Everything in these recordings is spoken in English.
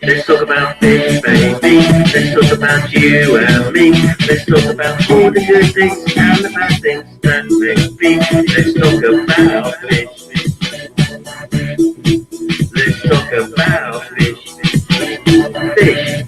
Let's talk about fish, baby. Let's talk about you and me. Let's talk about all the good things and the bad things that may be. Let's talk about fish. Let's talk about fish. Fish.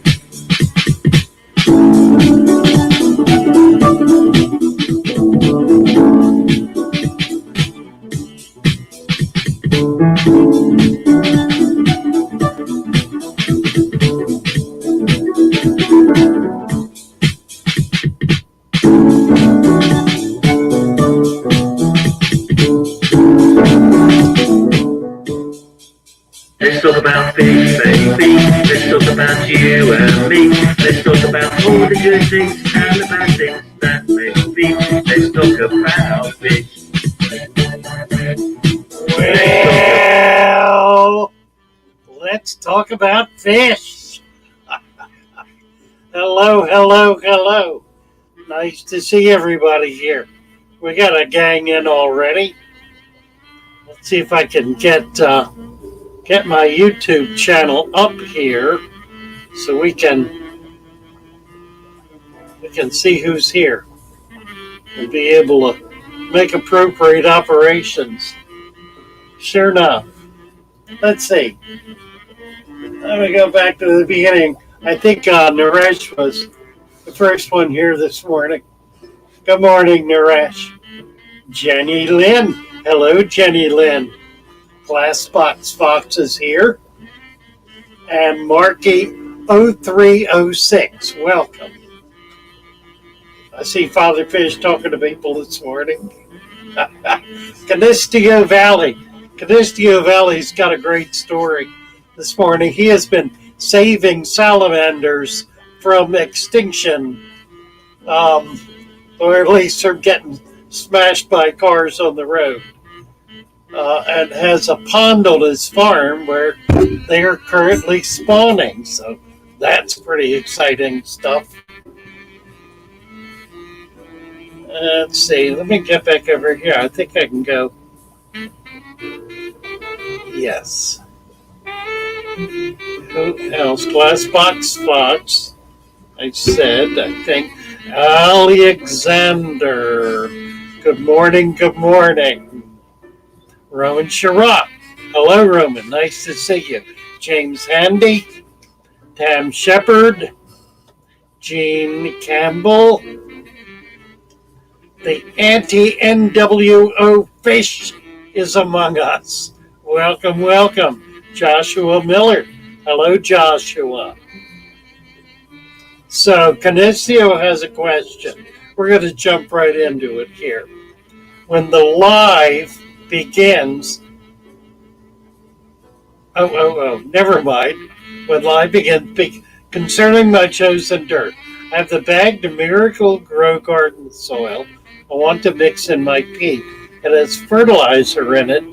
Let's talk about fish, baby. Let's talk about you and me. Let's talk about all the good things and the bad things that may be. Let's talk about fish. Well, let's talk about fish. Hello. Nice to see everybody here. We got a gang in already. Let's see if I can get my YouTube channel up here so we can see who's here and be able to make appropriate operations. Sure enough. Let's see. Let me go back to the beginning. I think Naresh was the first one here this morning. Good morning, Naresh. Jenny Lynn. Hello, Jenny Lynn. Glassbox Fox is here. And Marky 0306. Welcome. I see Fatherfish talking to people this morning. Canisteo Valley. Canisteo Valley's got a great story this morning. He has been saving salamanders from extinction, or at least from getting smashed by cars on the road. And has a pond on his farm where they are currently spawning. So that's pretty exciting stuff. Let's see. Let me get back over here. I think I can go. Yes. Who else? Glassbox Fox. I think. Alexander. Good morning. Roman Sharrock. Hello, Roman. Nice to see you. James Handy. Tam Shepard. Jean Campbell. The anti-NWO fish is among us. Welcome. Joshua Miller. Hello, Joshua. So, Canisteo has a question. We're going to jump right into it here. When the live begins, never mind. When live begins, concerning my chosen dirt, I have the bagged Miracle Grow Garden soil. I want to mix in my peat. It has fertilizer in it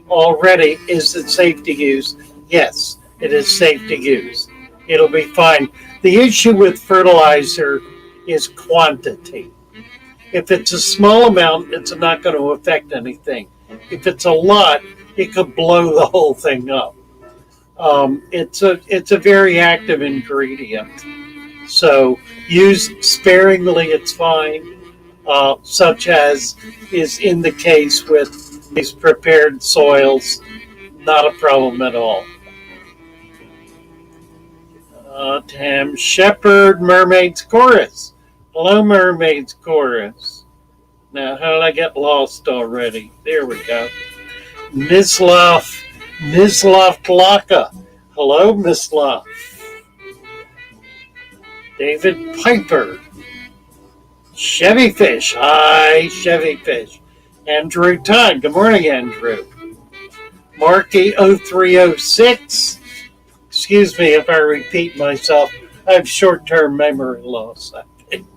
already. Is it safe to use? Yes, it is safe to use. It'll be fine. The issue with fertilizer is quantity. If it's a small amount, it's not going to affect anything. If it's a lot, it could blow the whole thing up. It's a very active ingredient. So use sparingly, it's fine. Such as is in the case with these prepared soils, not a problem at all. Tam Shepard, Mermaid's Chorus. Hello, Mermaid's Chorus. Now, how did I get lost already? There we go. Mislav Glocka. Hello, Mislav. David Piper. Chevy Fish. Hi, Chevy Fish. Andrew Todd. Good morning, Andrew. Marky 0306. Excuse me if I repeat myself. I have short-term memory loss, I think.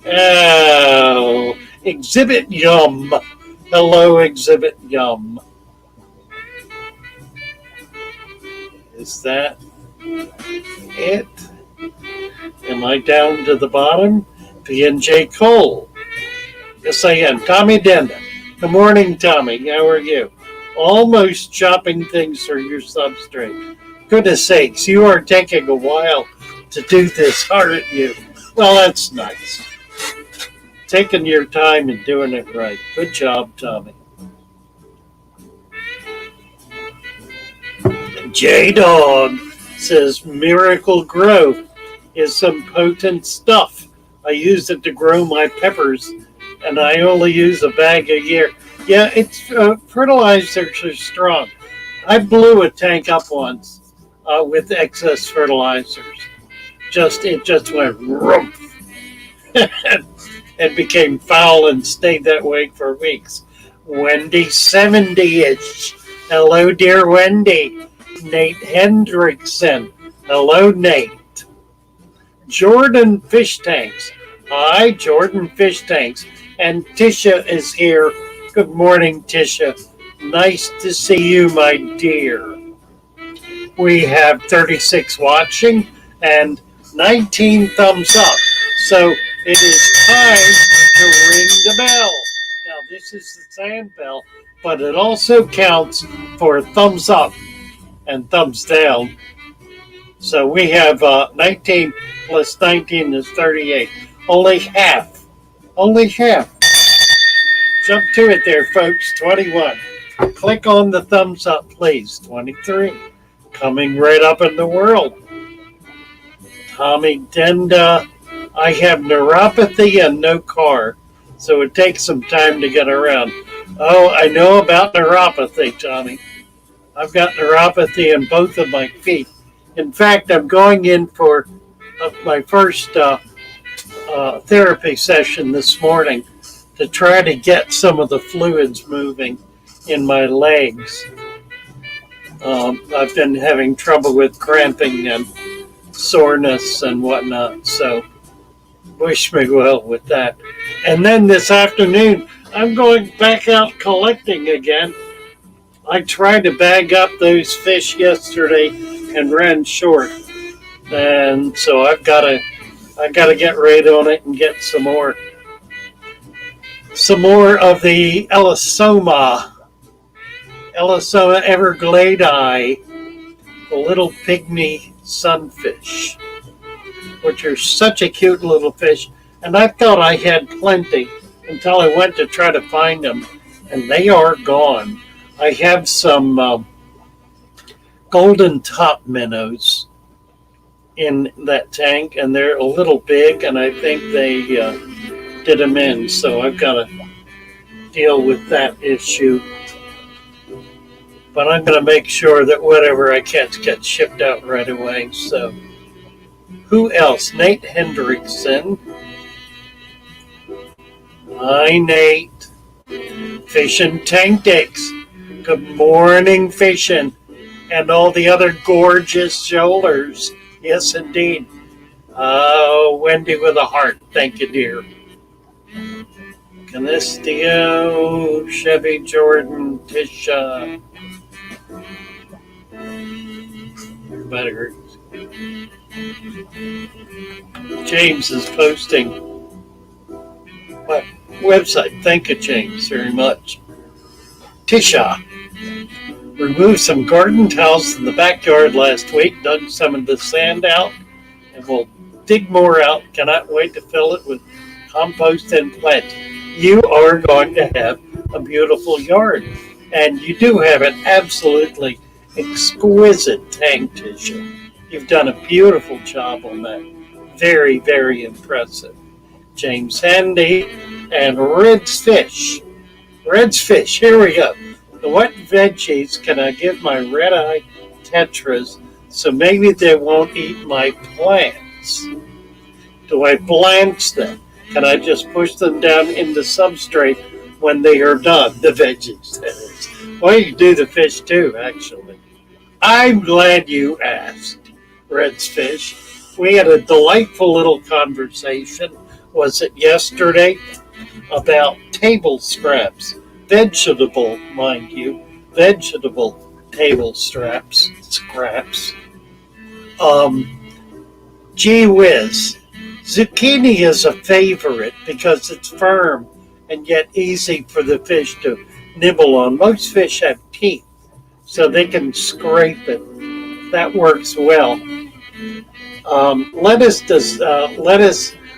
Oh, Exhibit Yum. Hello, Exhibit Yum. Is that it? Am I down to the bottom? P&J Cole. Yes, I am. Tommy Denda. Good morning, Tommy. How are you? Almost chopping things through your substrate. Goodness sakes, you are taking a while to do this, aren't you? Well, that's nice. Taking your time and doing it right. Good job, Tommy. J-Dog says Miracle Grow is some potent stuff. I use it to grow my peppers, and I only use a bag a year. Yeah, it's fertilizers are strong. I blew a tank up once with excess fertilizers. It just went rumph and became foul and stayed that way for weeks. Wendy 70-ish. Hello, dear Wendy. Nate Hendrickson. Hello, Nate. Jordan Fish Tanks. Hi, Jordan Fish Tanks. And Tisha is here. Good morning, Tisha. Nice to see you, my dear. We have 36 watching and 19 thumbs up. So it is time to ring the bell. Now, this is the sand bell, but it also counts for thumbs up and thumbs down. So we have 19 plus 19 is 38. Only half. Only half. Jump to it there, folks. 21. Click on the thumbs up, please. 23. Coming right up in the world. Tommy Denda. I have neuropathy and no car, so it takes some time to get around. Oh, I know about neuropathy, Tommy. I've got neuropathy in both of my feet. In fact, I'm going in for my first therapy session this morning to try to get some of the fluids moving in my legs. I've been having trouble with cramping and soreness and whatnot, so wish me well with that. And then this afternoon, I'm going back out collecting again. I tried to bag up those fish yesterday and ran short, and so I gotta get right on it and get some more of the Elisoma evergladi, the little pygmy sunfish, which are such a cute little fish. And I thought I had plenty until I went to try to find them, and they are gone. I have some golden top minnows in that tank, and they're a little big, and I think they did them in, so I've got to deal with that issue. But I'm going to make sure that whatever I catch gets shipped out right away. So, who else? Nate Hendrickson. Hi, Nate. Fishing Tank Dicks. Good morning, fishing. And all the other gorgeous shoalers. Yes, indeed. Wendy with a heart. Thank you, dear. Canistio, Chevy, Jordan, Tisha. Everybody hurts. James is posting my website. Thank you, James, very much. Tisha. Removed some garden towels in the backyard last week, dug some of the sand out, and we'll dig more out. Cannot wait to fill it with compost and plants. You are going to have a beautiful yard, and you do have an absolutely exquisite tank, Tisha. You've done a beautiful job on that. Very, very impressive. James Handy and Red's Fish. Red's Fish, here we go. What veggies can I give my red-eye tetras so maybe they won't eat my plants? Do I blanch them? Can I just push them down into substrate when they are done? The veggies, that is. Well, you do the fish too, actually. I'm glad you asked, Red's Fish. We had a delightful little conversation, was it yesterday, about table scraps. Vegetable, mind you, vegetable table scraps. Gee whiz, zucchini is a favorite because it's firm and yet easy for the fish to nibble on. Most fish have teeth, so they can scrape it. That works well.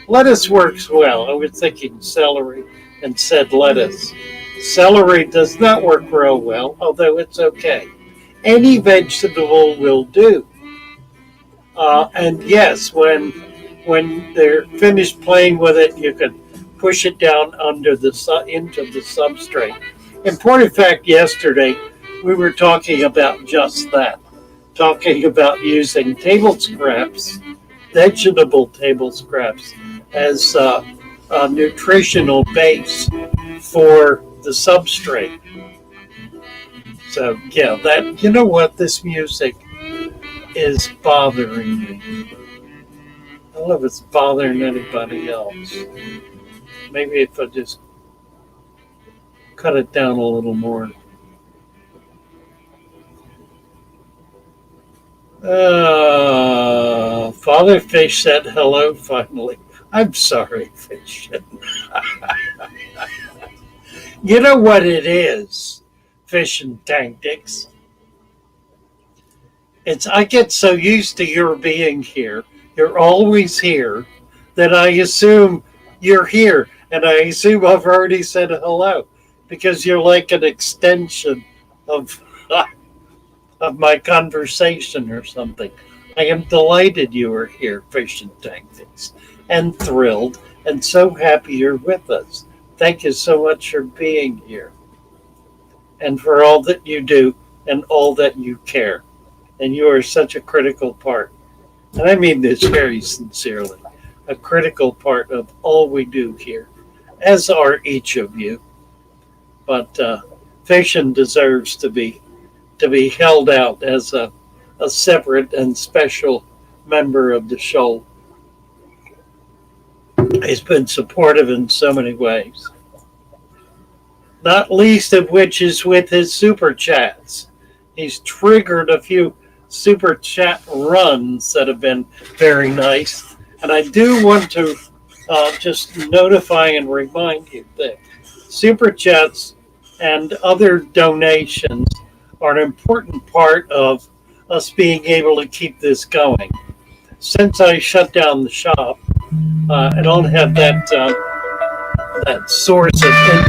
Lettuce works well. I was thinking celery and said lettuce. Celery does not work real well, although it's okay. Any vegetable will do. And yes, when they're finished playing with it, you can push it down under the into the substrate. In point of fact, yesterday we were talking about just that, talking about using table scraps, vegetable table scraps, as a nutritional base for the substrate. So yeah, that, you know what, this music is bothering me. I don't know if it's bothering anybody else. Maybe if I just cut it down a little more. Father Fish said hello finally. I'm sorry, Fish. You know what it is, fishing tactics. It's I get so used to your being here. You're always here that I assume you're here, and I assume I've already said hello because you're like an extension of of my conversation or something. I am delighted you are here, Fishing Tactics, and thrilled and so happy you're with us. Thank you so much for being here and for all that you do and all that you care. And you are such a critical part. And I mean this very sincerely, a critical part of all we do here, as are each of you. But Fishing deserves to be held out as a separate and special member of the show. He's been supportive in so many ways, not least of which is with his super chats. He's triggered a few super chat runs that have been very nice. And I do want to just notify and remind you that super chats and other donations are an important part of us being able to keep this going. Since I shut down the shop, I don't have that source of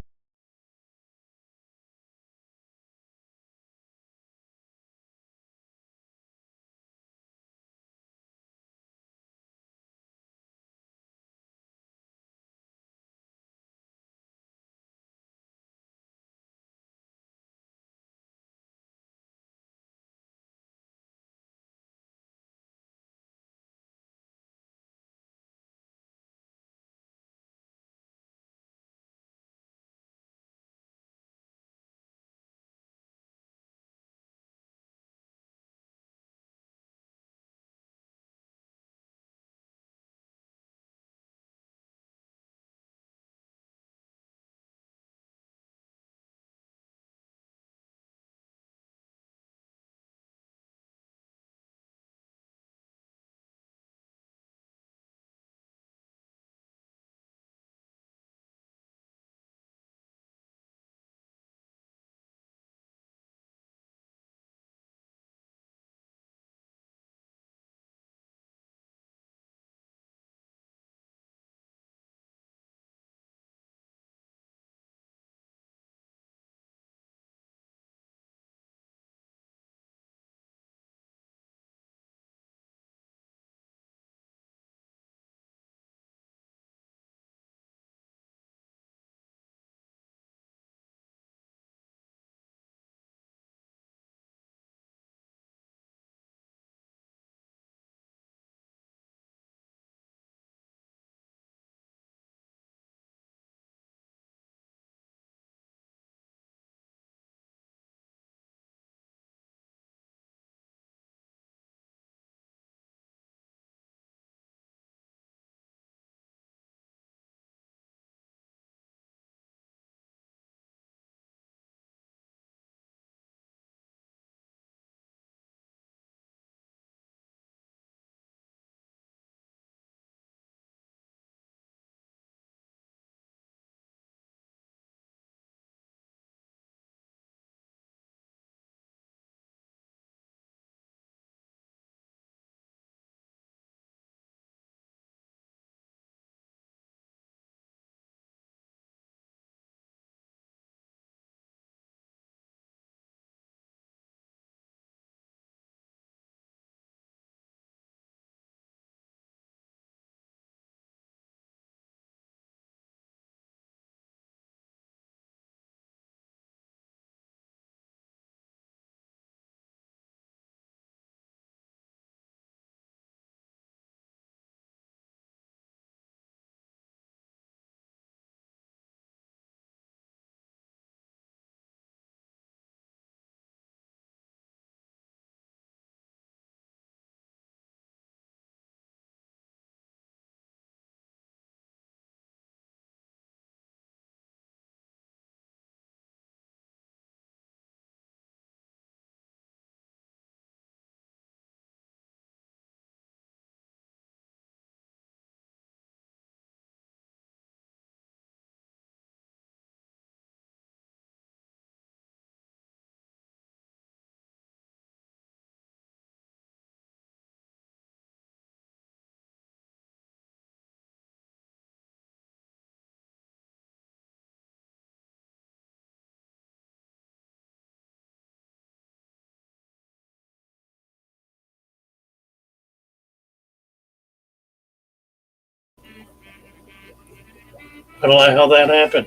I don't know how that happened.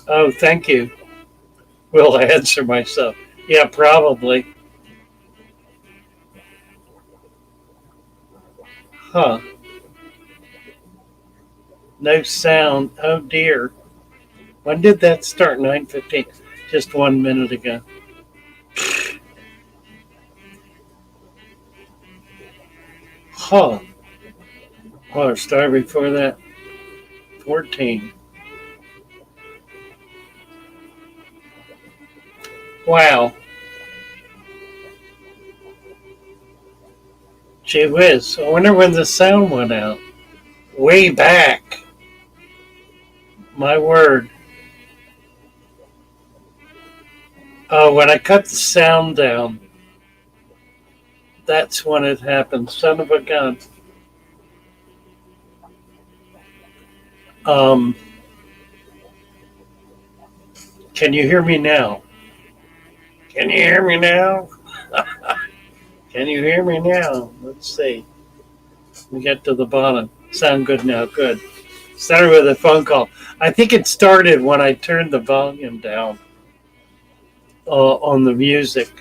Oh, thank you. Will answer myself. Yeah, probably. Huh. No sound. Oh dear. When did that start? 9:15. Just 1 minute ago. Huh. Oh, it started before that. 14. Wow. Gee whiz. I wonder when the sound went out. Way back. My word. Oh, when I cut the sound down, that's when it happened. Son of a gun. Um, can you hear me now? Can you hear me now? Can you hear me now? Let's see. We get to the bottom. Sound good now. Good. Started with a phone call. I think it started when I turned the volume down on the music.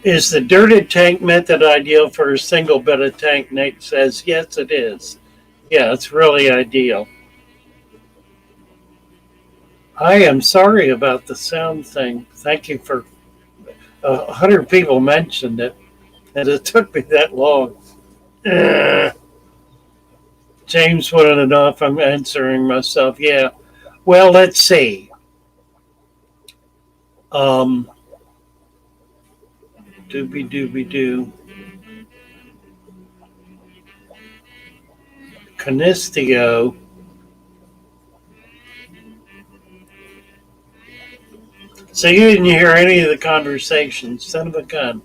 Is the dirted tank method ideal for a single bed of tank? Nate says, yes, it is. Yeah, it's really ideal. I am sorry about the sound thing. Thank you for 100 people mentioned it, and it took me that long. James wanted to know if I'm answering myself. Yeah. Well, let's see. Doobie doobie doo. Canistio. So you didn't hear any of the conversations. Son of a gun.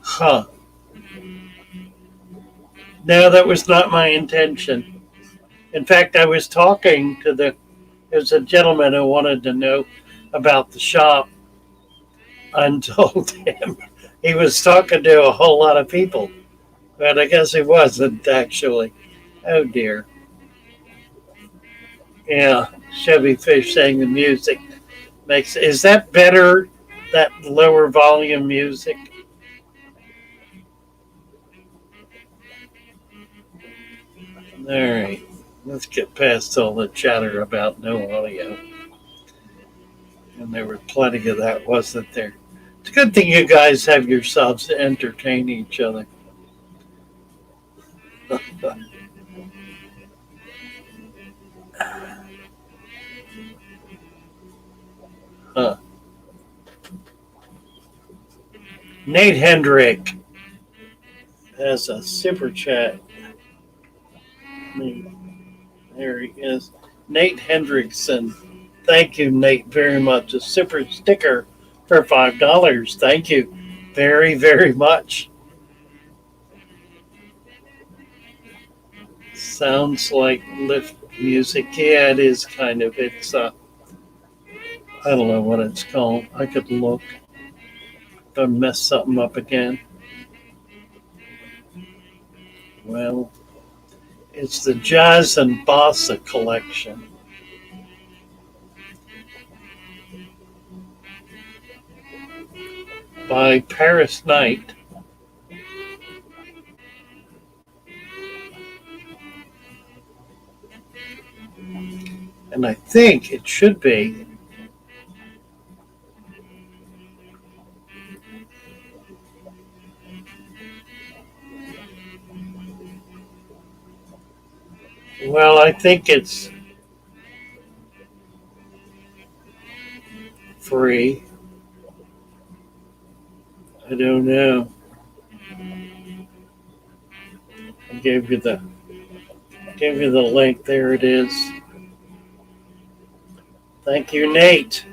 Huh. No, that was not my intention. In fact, I was talking to there's a gentleman who wanted to know about the shop and told him he was talking to a whole lot of people. But I guess he wasn't actually. Oh dear. Yeah, Chevy Fish saying the music makes. Is that better? That lower volume music? All right, let's get past all the chatter about no audio. And there was plenty of that, wasn't there? It's a good thing you guys have yourselves to entertain each other. Huh. Nate Hendrick has a super chat. There he is. Nate Hendrickson. Thank you, Nate, very much. A super sticker for $5. Thank you very, very much. Sounds like lift music. Yeah, it is kind of. It's, I don't know what it's called. I could look. If I mess something up again. Well, it's the Jazz and Bossa collection. By Paris Knight. And I think it should be well, I think it's free. I don't know. I gave you the link. There it is. Thank you, Nate.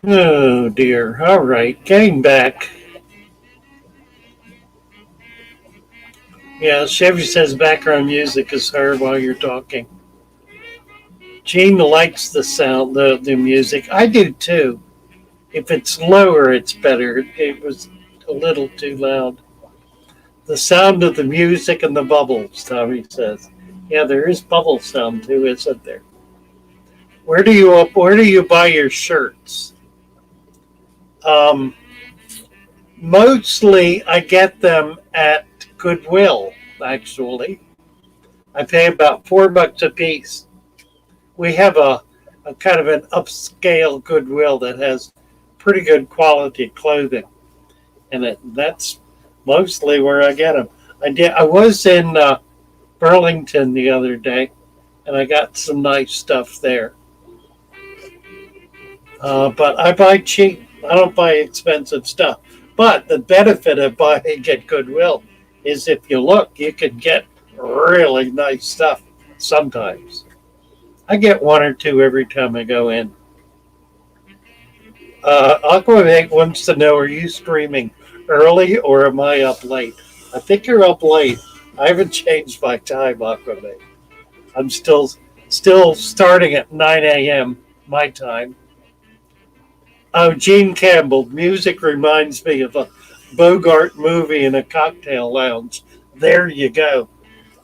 Oh dear. All right, getting back. Yeah, Chevy says background music is heard while you're talking. Gene likes the sound, the music. I do too. If it's lower, it's better. It was a little too loud. The sound of the music and the bubbles, Tommy says. Yeah, there is bubble sound too, isn't there? Where do you buy your shirts? Um, Mostly I get them at Goodwill, actually. I pay about $4 a piece. We have a kind of an upscale Goodwill that has pretty good quality clothing, and that's mostly where I get them. I was in Burlington the other day, and I got some nice stuff there. But I buy cheap. I don't buy expensive stuff. But the benefit of buying at Goodwill is if you look, you can get really nice stuff sometimes. I get one or two every time I go in. Aquavate wants to know, are you streaming early or am I up late? I think you're up late. I haven't changed my time, Aquavate. I'm still starting at 9 a.m. my time. Oh, Gene Campbell, music reminds me of a Bogart movie in a cocktail lounge. There you go.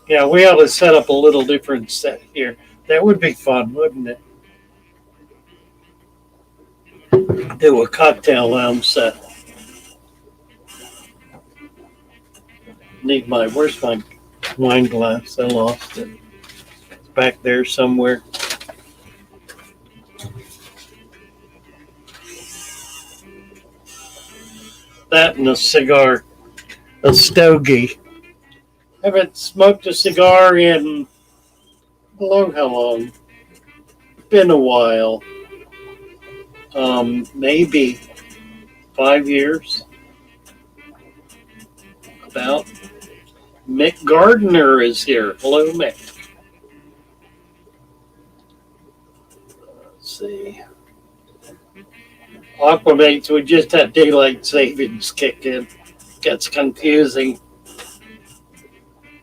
Yeah, we ought to set up a little different set here. That would be fun, wouldn't it? Do a cocktail lounge set. Where's my wine glass? I lost it. It's back there somewhere. That and a cigar, a stogie. Haven't smoked a cigar in, Lord, how long? Been a while. Maybe 5 years. About. Mick Gardner is here. Hello, Mick. Let's see. Aquamates, we just had daylight savings kick in. Gets confusing.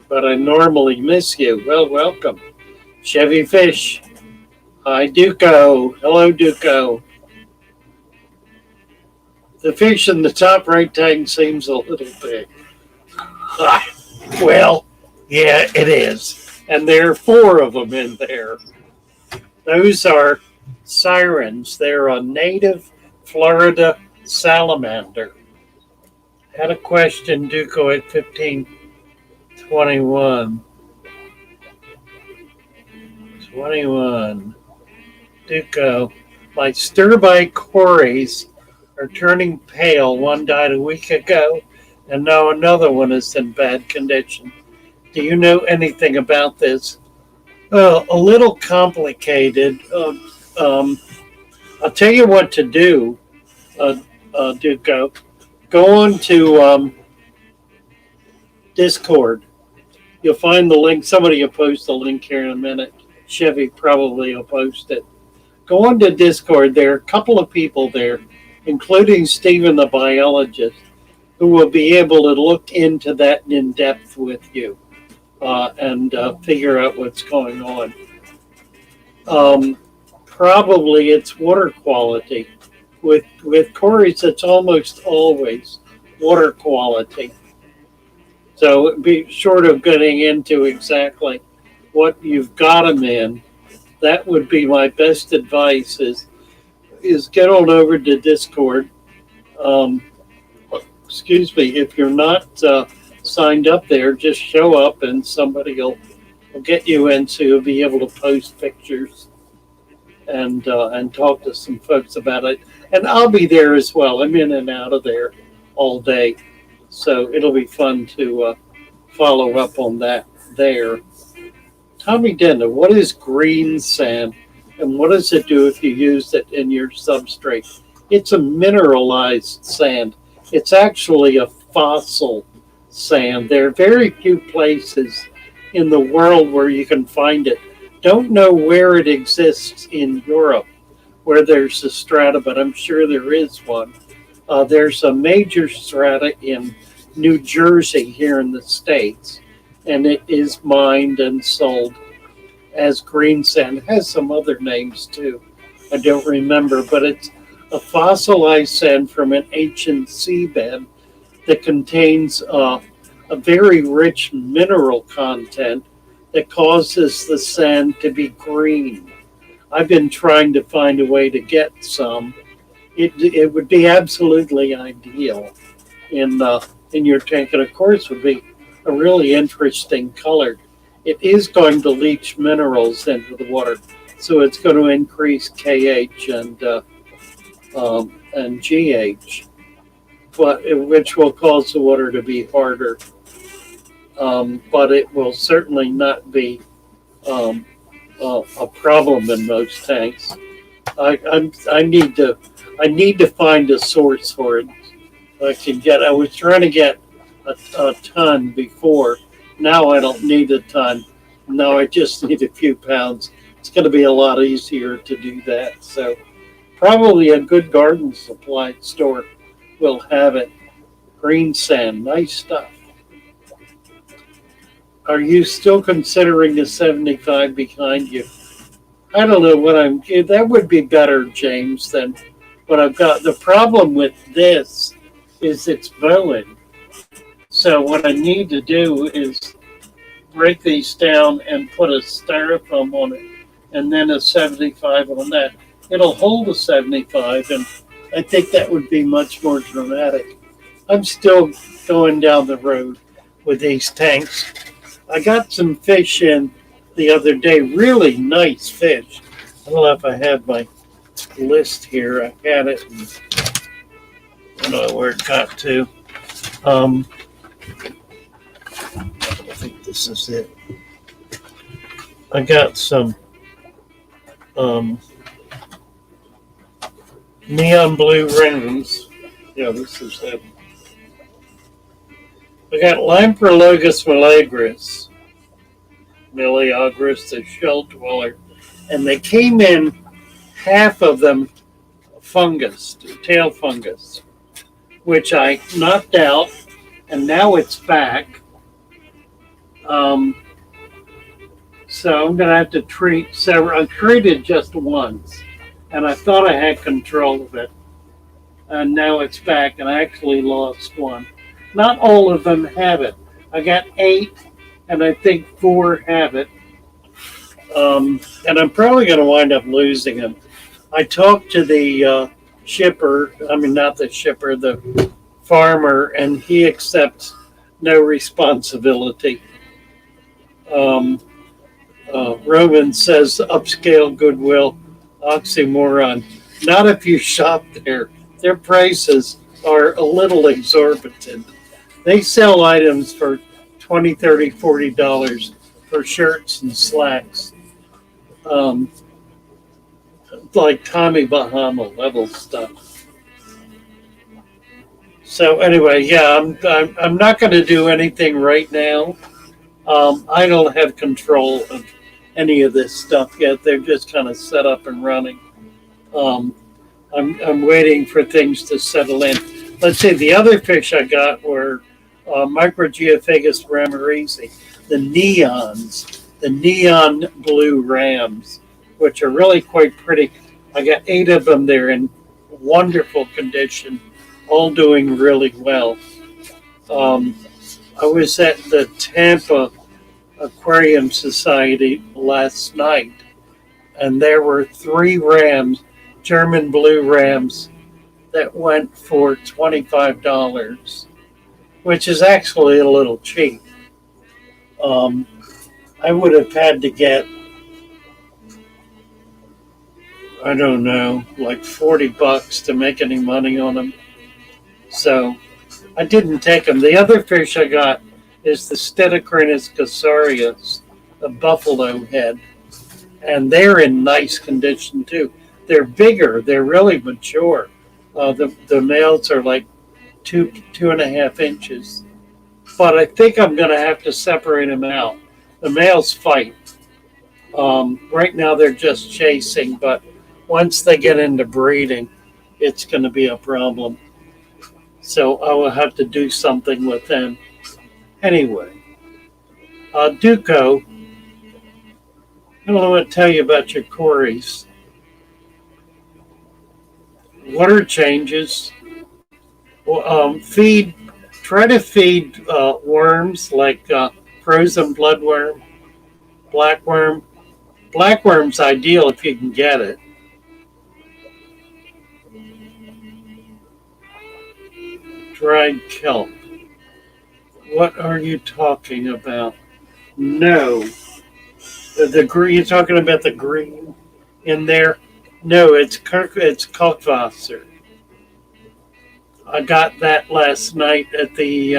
But I normally miss you. Well, welcome. Chevy Fish. Hi, Duco. Hello, Duco. The fish in the top right tank seems a little big. Well, yeah, it is. And there are 4 of them in there. Those are sirens. They're a native Florida salamander. Had a question, Duco, at 1521. 21. Duco. My stir-by cories are turning pale. One died a week ago, and now another one is in bad condition. Do you know anything about this? Well, a little complicated. I'll tell you what to do, Duco. Go on to Discord. You'll find the link. Somebody will post the link here in a minute. Chevy probably will post it. Go on to Discord. There are a couple of people there, including Stephen, the biologist, who will be able to look into that in depth with you and figure out what's going on. Probably it's water quality. With cories, it's almost always water quality. So it'd be short of getting into exactly what you've got them in. That would be my best advice is get on over to Discord. Excuse me, if you're not signed up there, just show up and somebody will get you in, so you'll be able to post pictures and talk to some folks about it. And I'll be there as well. I'm in and out of there all day. So it'll be fun to follow up on that there. Tommy Denda, what is green sand and what does it do if you use it in your substrate? It's a mineralized sand. It's actually a fossil sand. There are very few places in the world where you can find it. Don't know where it exists in Europe, where there's a strata, but I'm sure there is one. There's a major strata in New Jersey here in the States, and it is mined and sold as green sand. It has some other names too. I don't remember, but it's a fossilized sand from an ancient seabed that contains a very rich mineral content that causes the sand to be green. I've been trying to find a way to get some. It would be absolutely ideal in your tank, and of course would be a really interesting color. It is going to leach minerals into the water, so it's going to increase KH and GH, which will cause the water to be harder. But it will certainly not be a problem in most tanks. I need to find a source for it. I was trying to get a ton before. Now I don't need a ton. Now I just need a few pounds. It's going to be a lot easier to do that. So probably a good garden supply store will have it. Green sand, nice stuff. Are you still considering the 75 behind you? I don't know what that would be better, James, than what I've got. The problem with this is it's bowing. So what I need to do is break these down and put a styrofoam on it and then a 75 on that. It'll hold a 75, and I think that would be much more dramatic. I'm still going down the road with these tanks. I got some fish in the other day, really nice fish. I don't know if I have my list here. I had it. I don't know where it got to. I think this is it. I got some neon blue rams. Yeah, this is it. I got Lamprologus milagris, the shell dweller, and they came in half of them fungus, tail fungus, which I knocked out, and now it's back. So I'm going to have to treat several. I treated just once, and I thought I had control of it, and now it's back, and I actually lost one. Not all of them have it. I got 8, and I think 4 have it. And I'm probably going to wind up losing them. I talked to the shipper, not the shipper, the farmer, and he accepts no responsibility. Roman says upscale goodwill, oxymoron. Not if you shop there. Their prices are a little exorbitant. They sell items for $20, $30, $40 for shirts and slacks. Like Tommy Bahama level stuff. So anyway, yeah, I'm not going to do anything right now. I don't have control of any of this stuff yet. They're just kind of set up and running. I'm waiting for things to settle in. Let's see, the other fish I got were Microgeophagus ramirezi, the neon blue rams, which are really quite pretty. I got 8 of them. They're in wonderful condition, all doing really well. I was at the Tampa Aquarium Society last night, and there were 3 rams, German blue rams, that went for $25, which is actually a little cheap. I would have had to get, I don't know, like $40 to make any money on them. So I didn't take them. The other fish I got is the Stenochrinus cassarius, the buffalo head. And they're in nice condition too. They're bigger. They're really mature. The males are like 2.5 inches. But I think I'm going to have to separate them out. The males fight. Right now they're just chasing, but once they get into breeding, it's going to be a problem. So I will have to do something with them. Anyway, Duco, I don't know what to tell you about your quarries. Water changes. Feed. Try to feed worms like frozen bloodworm, blackworm. Blackworm's ideal if you can get it. Dried kelp. What are you talking about? No. The green. You're talking about the green in there? No, it's Kalkwasser. I got that last night at the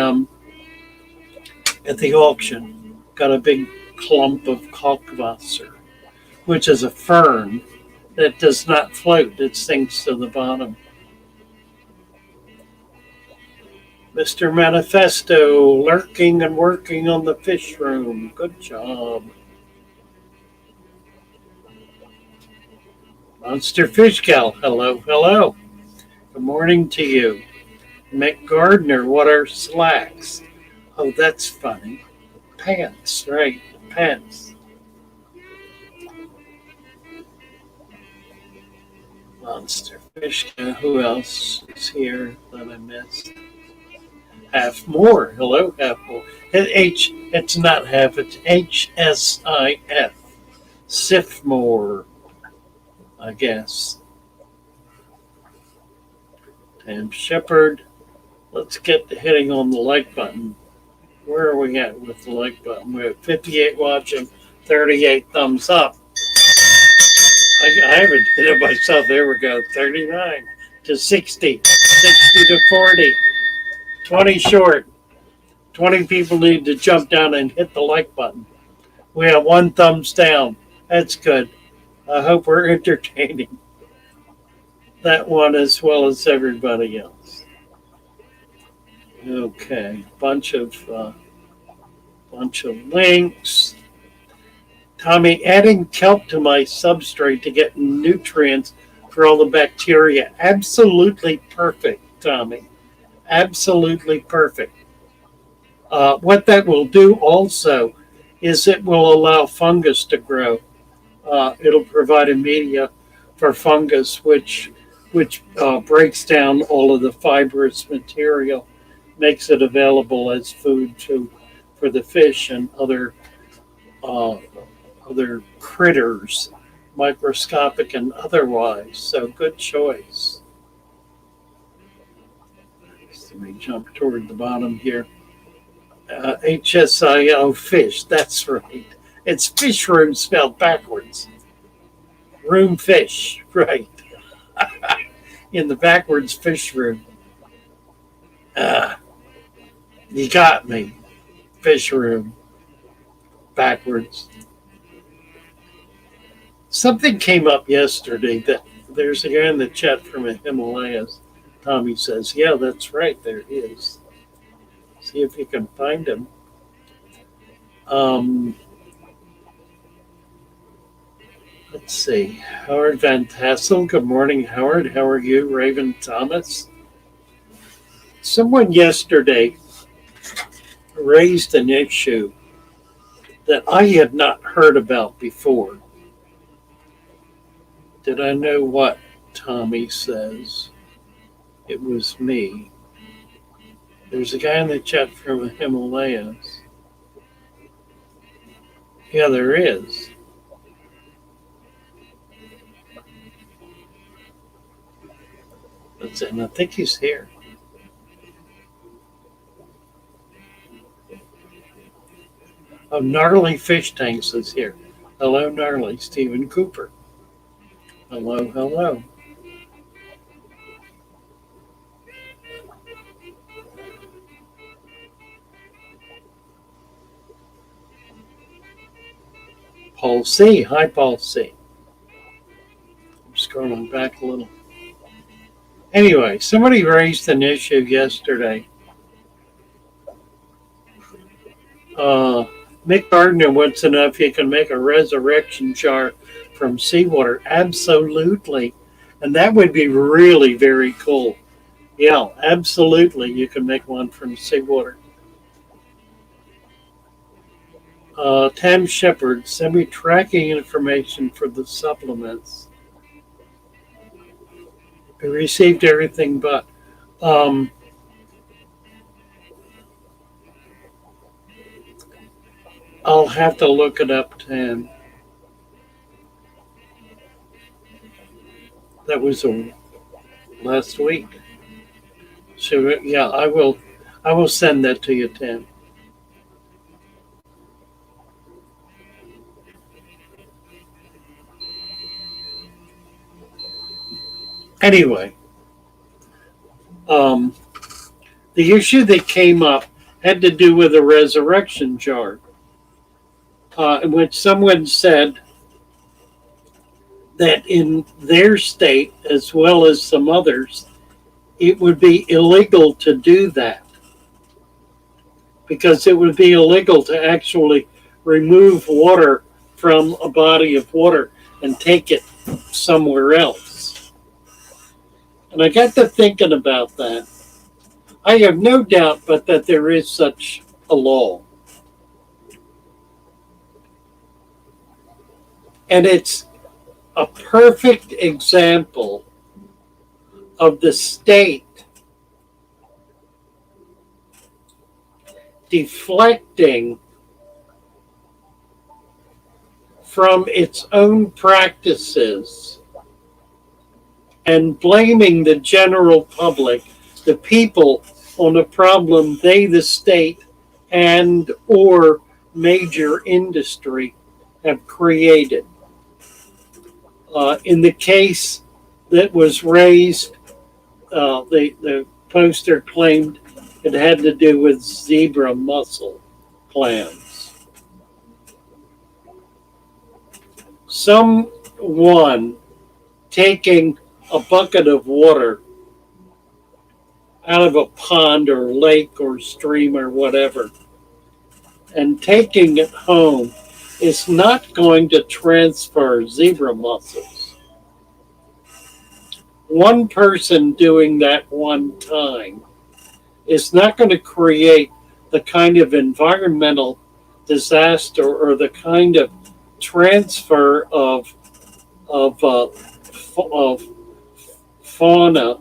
auction. Got a big clump of Kalkwasser, which is a fern that does not float. It sinks to the bottom. Mr. Manifesto, lurking and working on the fish room. Good job. Monster Fish Gal, hello, hello. Good morning to you. Mick Gardner, what are slacks? Oh, that's funny. Pants, right, pants. Monster Fish Gal, who else is here that I missed? Half more, hello, half more. It's not half, it's HSIF. Sifmore, I guess. Tam Shepard. Let's get to hitting on the like button. Where are we at with the like button? We're at 58 watching, 38 thumbs up. I haven't hit it myself. There we go. 39 to 60, 60 to 40, 20 short. 20 people need to jump down and hit the like button. We have one thumbs down. That's good. I hope we're entertaining that one as well as everybody else. Okay, bunch of links. Tommy, adding kelp to my substrate to get nutrients for all the bacteria. Absolutely perfect, Tommy. Absolutely perfect. What that will do also is it will allow fungus to grow. It'll provide a media for fungus, which breaks down all of the fibrous material, makes it available as food for the fish and other critters, microscopic and otherwise. So good choice. Let me jump toward the bottom here. HSIO fish. That's right. It's fish room spelled backwards. Room fish, right. In the backwards fish room. You got me. Fish room. Backwards. Something came up yesterday that there's a guy in the chat from the Himalayas. Tommy says, yeah, that's right, there is. See if you can find him. Let's see. Howard Van Tassel. Good morning, Howard. How are you? Raven Thomas. Someone yesterday raised an issue that I had not heard about before. Did I know what? Tommy says. It was me. There's a guy in the chat from the Himalayas. Yeah, there is. And I think he's here. Oh, Gnarly Fish Tanks is here. Hello, Gnarly. Stephen Cooper. Hello, hello. Paul C. Hi, Paul C. I'm scrolling back a little. Anyway, somebody raised an issue yesterday. Mick Gardner wants to know if you can make a resurrection jar from seawater. Absolutely. And that would be really very cool. Yeah, absolutely. You can make one from seawater. Tam Shepard, send me tracking information for the supplements. I received everything but. Um, I'll have to look it up, Tan. That was last week. So yeah, I will. I will send that to you, Tan. Anyway, um, the issue that came up had to do with a resurrection jar, in which someone said that in their state, as well as some others, it would be illegal to do that because it would be illegal to actually remove water from a body of water and take it somewhere else. And I got to thinking about that. I have no doubt but that there is such a law. And it's a perfect example of the state deflecting from its own practices and blaming the general public, the people, on a problem they, the state, and or major industry have created. In the case that was raised, the poster claimed it had to do with zebra mussel clams. Someone taking a bucket of water out of a pond or lake or stream or whatever and taking it home is not going to transfer zebra mussels. One person doing that one time is not going to create the kind of environmental disaster or the kind of transfer of fauna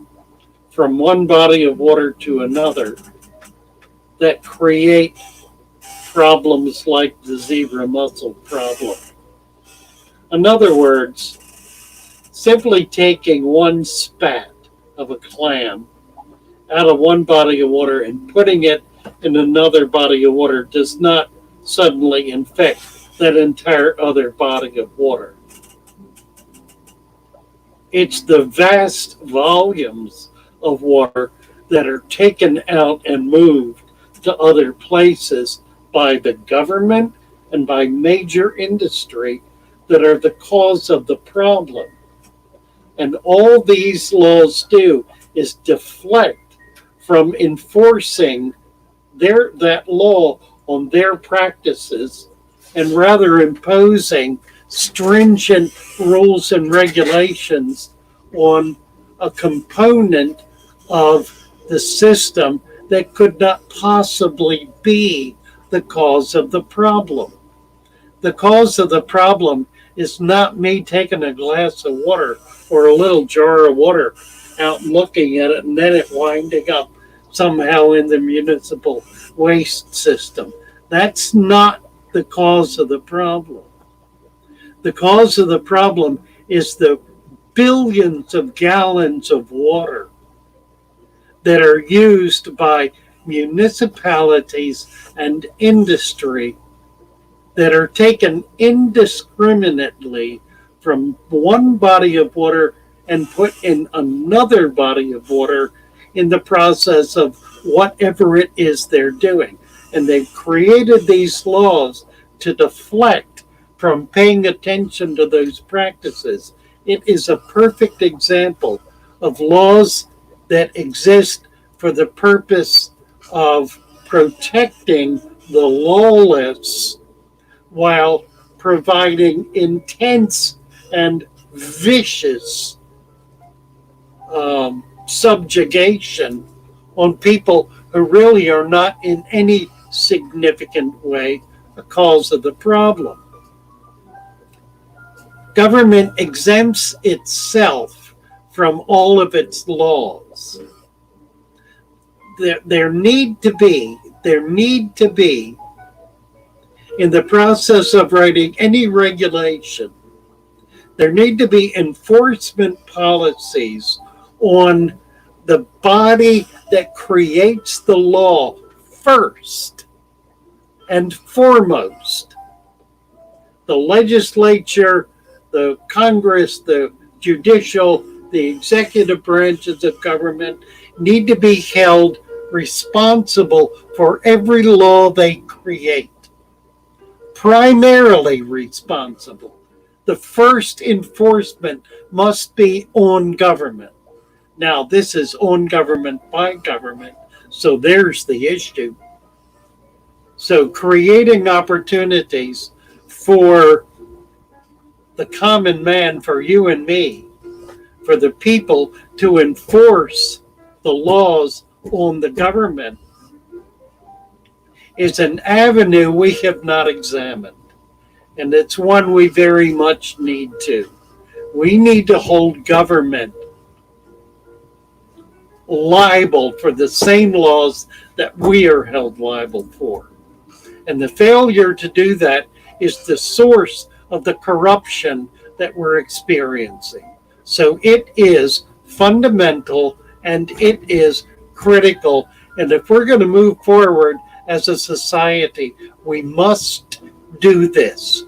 from one body of water to another that create problems like the zebra mussel problem. In other words, simply taking one spat of a clam out of one body of water and putting it in another body of water does not suddenly infect that entire other body of water. It's the vast volumes of water that are taken out and moved to other places by the government and by major industry that are the cause of the problem. And all these laws do is deflect from enforcing that law on their practices and rather imposing stringent rules and regulations on a component of the system that could not possibly be the cause of the problem. The cause of the problem is not me taking a glass of water or a little jar of water out and looking at it and then it winding up somehow in the municipal waste system. That's not the cause of the problem. The cause of the problem is the billions of gallons of water that are used by municipalities and industry that are taken indiscriminately from one body of water and put in another body of water in the process of whatever it is they're doing. And they've created these laws to deflect from paying attention to those practices. It is a perfect example of laws that exist for the purpose of protecting the lawless while providing intense and vicious subjugation on people who really are not in any significant way a cause of the problem. Government exempts itself from all of its laws. There need to be, in the process of writing any regulation, there need to be enforcement policies on the body that creates the law first and foremost. The legislature, the Congress, the judicial, the executive branches of government need to be held responsible for every law they create. Primarily responsible. The first enforcement must be on government. Now, this is on government by government, so there's the issue. So creating opportunities for the common man, for you and me, for the people to enforce the laws on the government is an avenue we have not examined. And it's one we very much need to. We need to hold government liable for the same laws that we are held liable for. And the failure to do that is the source of the corruption that we're experiencing. So it is fundamental and it is critical. And if we're going to move forward as a society, we must do this.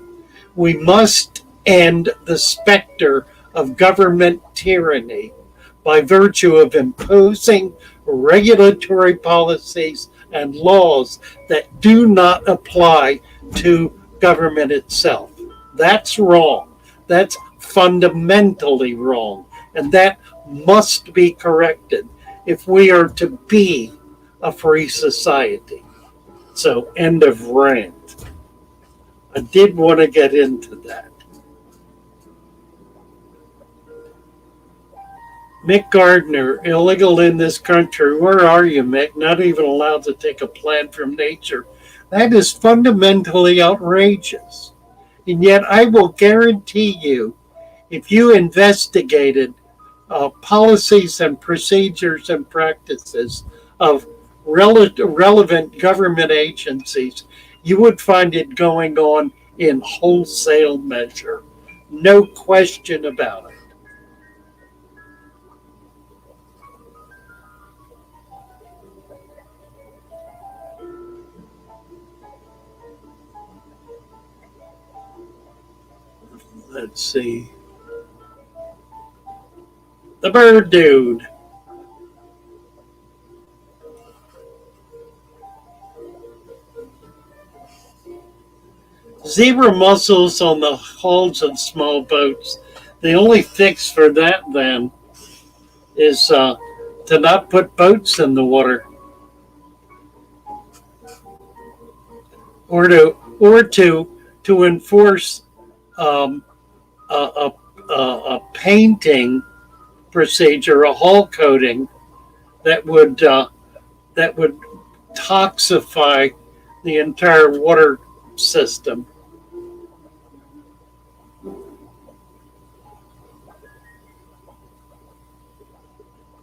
We must end the specter of government tyranny by virtue of imposing regulatory policies and laws that do not apply to government itself. That's wrong. That's fundamentally wrong. And that must be corrected if we are to be a free society. So, end of rant. I did want to get into that. Mick Gardner, illegal in this country. Where are you, Mick? Not even allowed to take a plant from nature. That is fundamentally outrageous. And yet I will guarantee you, if you investigated policies and procedures and practices of relevant government agencies, you would find it going on in wholesale measure. No question about it. Let's see. The bird dude. Zebra mussels on the hulls of small boats. The only fix for that then is to not put boats in the water, or to enforce a painting procedure, a hull coating that would toxify the entire water system.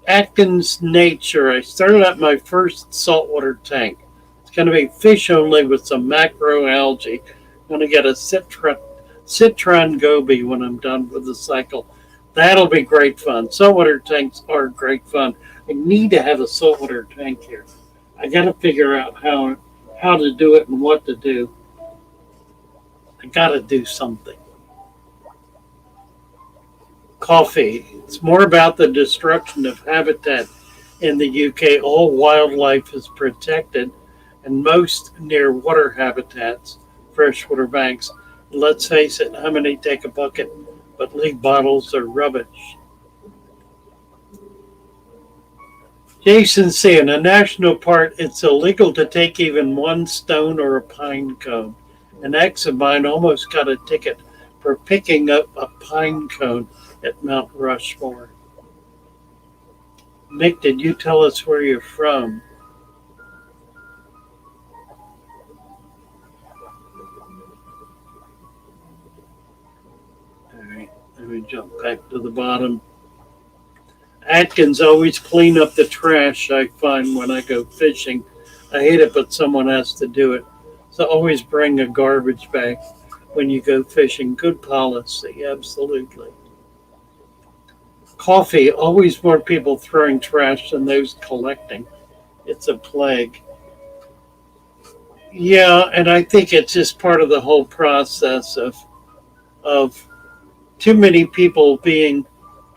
Atkins Nature. I started out my first saltwater tank. It's going to be fish only with some macroalgae. I'm going to get a citron goby when I'm done with the cycle. That'll be great fun. Saltwater tanks are great fun. I need to have a saltwater tank here. I got to figure out how to do it and what to do. I got to do something. Coffee. It's more about the destruction of habitat in the UK. All wildlife is protected, and most near water habitats, freshwater banks. Let's face it, how many take a bucket but leave bottles or rubbish? Jason C. In a national park, it's illegal to take even one stone or a pine cone. An ex of mine almost got a ticket for picking up a pine cone at Mount Rushmore. Mick, did you tell us where you're from? All right, let me jump back to the bottom. Atkins, always clean up the trash I find when I go fishing. I hate it, but someone has to do it. So always bring a garbage bag when you go fishing. Good policy, absolutely. Coffee, always more people throwing trash than those collecting. It's a plague. Yeah, and I think it's just part of the whole process of too many people being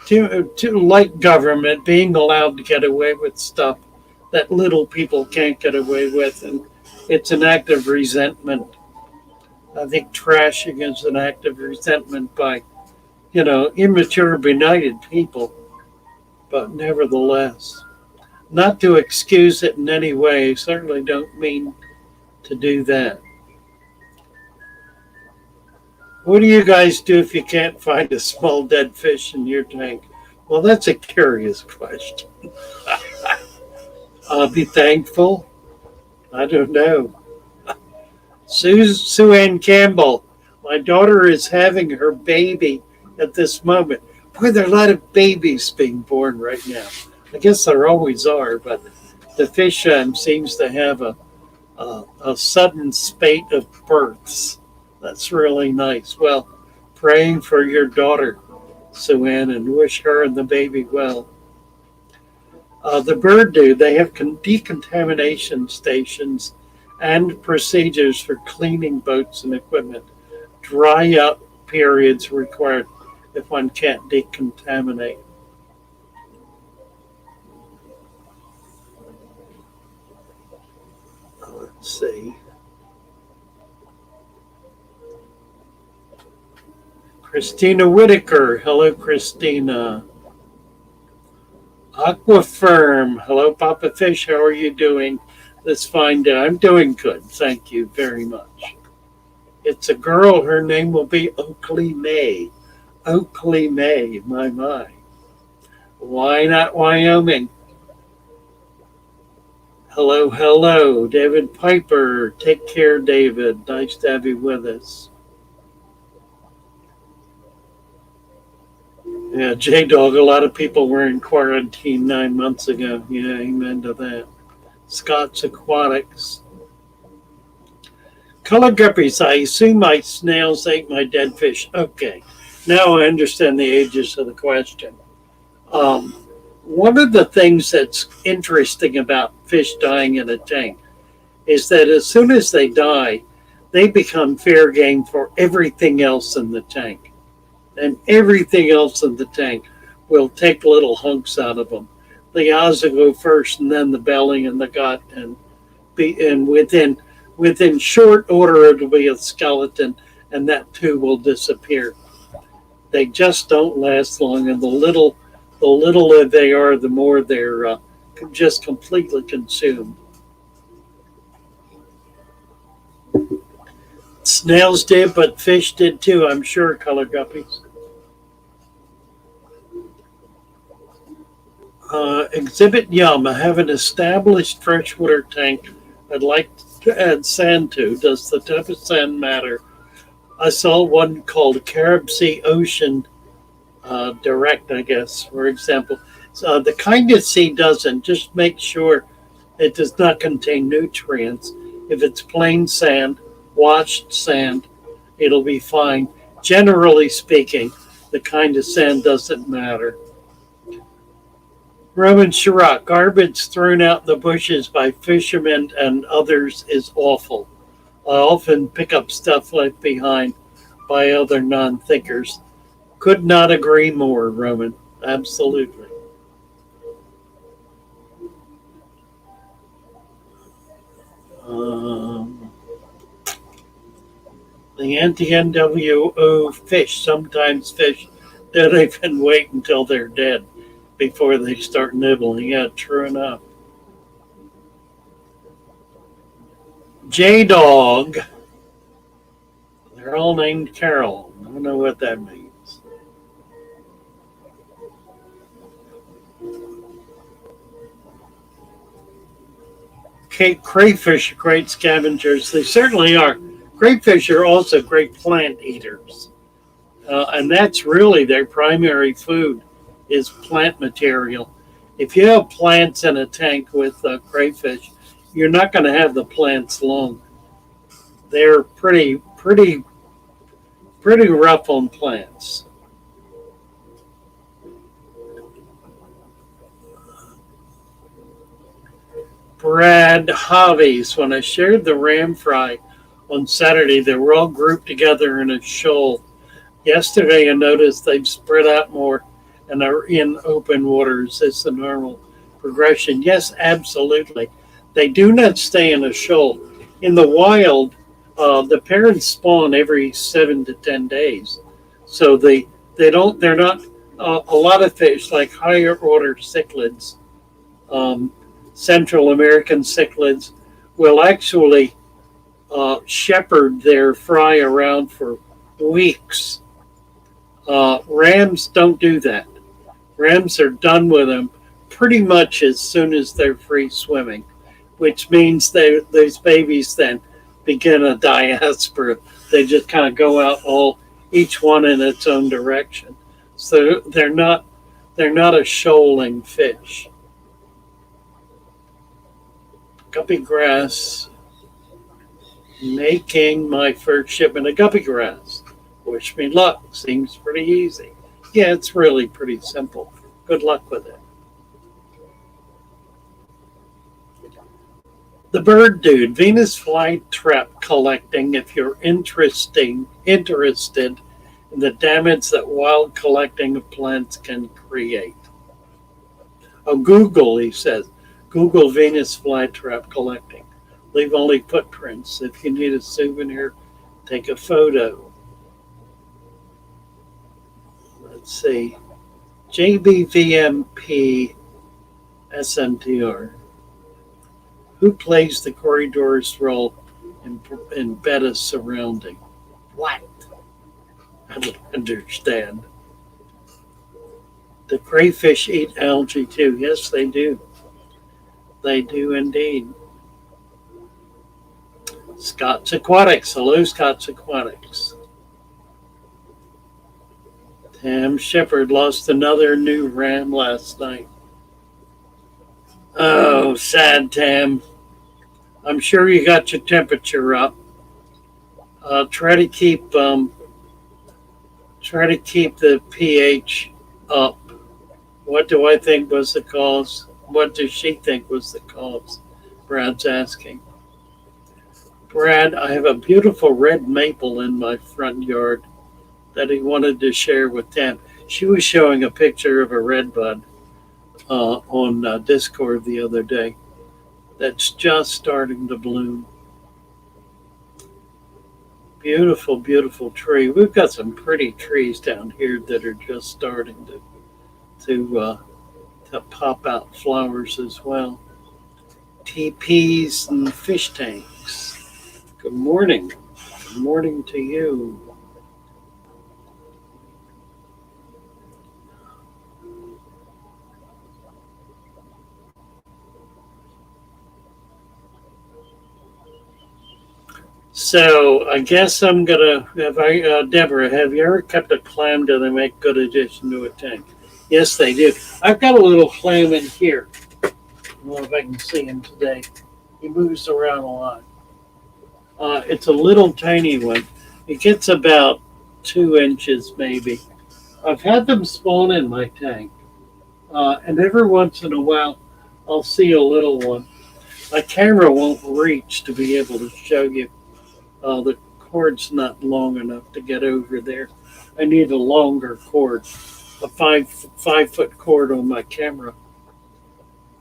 too like government being allowed to get away with stuff that little people can't get away with, and it's an act of resentment. I think trashing is an act of resentment by immature, benighted people, but nevertheless, not to excuse it in any way. Certainly don't mean to do that. What do you guys do if you can't find a small dead fish in your tank? Well, that's a curious question. Be thankful? I don't know. Sue Ann Campbell, my daughter is having her baby at this moment. Boy, there are a lot of babies being born right now. I guess there always are, but the fish seems to have a sudden spate of births. That's really nice. Well, praying for your daughter, Sue Ann, and wish her and the baby well. The bird they have decontamination stations and procedures for cleaning boats and equipment. Dry up periods required if one can't decontaminate. Let's see. Christina Whitaker. Hello, Christina. Aquafirm. Hello, Papa Fish. How are you doing this fine day? I'm doing good. Thank you very much. It's a girl. Her name will be Oakley May. Oakley May. My. Why not Wyoming? Hello. David Piper. Take care, David. Nice to have you with us. Yeah, J-Dog, a lot of people were in quarantine 9 months ago. Yeah, amen to that. Scott's Aquatics. Color guppies, I assume my snails ate my dead fish. Okay, now I understand the ages of the question. One of the things that's interesting about fish dying in a tank is that as soon as they die, they become fair game for everything else in the tank. And everything else in the tank will take little hunks out of them. The eyes will go first, and then the belly and the gut, and within short order it'll be a skeleton, and that too will disappear. They just don't last long, and the littler they are, the more they're just completely consumed. Snails did, but fish did too, I'm sure, color guppies. Exhibit Yum. I have an established freshwater tank I'd like to add sand to. Does the type of sand matter? I saw one called Carib Sea Ocean Direct, I guess, for example. The kind of sea doesn't. Just make sure it does not contain nutrients. If it's plain sand, washed sand, it'll be fine. Generally speaking, the kind of sand doesn't matter. Roman Chirac, garbage thrown out in the bushes by fishermen and others is awful. I often pick up stuff left behind by other non-thinkers. Could not agree more, Roman. Absolutely. The anti-NWO fish, sometimes fish don't even wait until they're dead before they start nibbling. Yeah, true enough. J-Dog. They're all named Carol. I don't know what that means. Crayfish are great scavengers. They certainly are. Crayfish are also great plant eaters. And that's really their primary food is plant material. If you have plants in a tank with crayfish, you're not going to have the plants long. They're pretty rough on plants. Brad Hobbies. When I shared the ram fry on Saturday, they were all grouped together in a shoal. Yesterday, I noticed they've spread out more and are in open waters. It's the normal progression. Yes, absolutely. They do not stay in a shoal. In the wild, the parents spawn every 7 to 10 days, so they don't. They're not. A lot of fish, like higher order cichlids, um, Central American cichlids, will actually shepherd their fry around for weeks. Rams don't do that. Rams are done with them pretty much as soon as they're free swimming, which means those babies then begin a diaspora. They just kind of go out each one in its own direction. So they're not a shoaling fish. Guppy grass, making my first shipment of guppy grass. Wish me luck. Seems pretty easy. Yeah, it's really pretty simple. Good luck with it. The bird dude, Venus flytrap collecting. If you're interested in the damage that wild collecting of plants can create. Oh, Google, he says. Google Venus flytrap collecting. Leave only footprints. If you need a souvenir, take a photo. Let's see. JBVMP SMTR. Who plays the corridor's role in beta surrounding? What? I don't understand. The crayfish eat algae too. Yes, they do. They do indeed. Scott's Aquatics. Hello, Scott's Aquatics. Tam Shepard lost another new ram last night. Oh, sad Tam. I'm sure you got your temperature up. Try to keep the pH up. What do I think was the cause? What does she think was the cause? Brad's asking. Brad, I have a beautiful red maple in my front yard that he wanted to share with Tam. She was showing a picture of a red bud on Discord the other day that's just starting to bloom. Beautiful, beautiful tree. We've got some pretty trees down here that are just starting to pop out flowers as well. TPs and fish tanks. Good morning. Good morning to you. So I guess I'm gonna Deborah, have you ever kept a clam? Do they make good addition to a tank? Yes, they do. I've got a little clam in here. I don't know if I can see him today. He moves around a lot. It's a little tiny one. It gets about 2 inches maybe. I've had them spawn in my tank, and every once in a while I'll see a little one. My camera won't reach to be able to show you. The cord's not long enough to get over there. I need a longer cord, a 5 foot cord on my camera.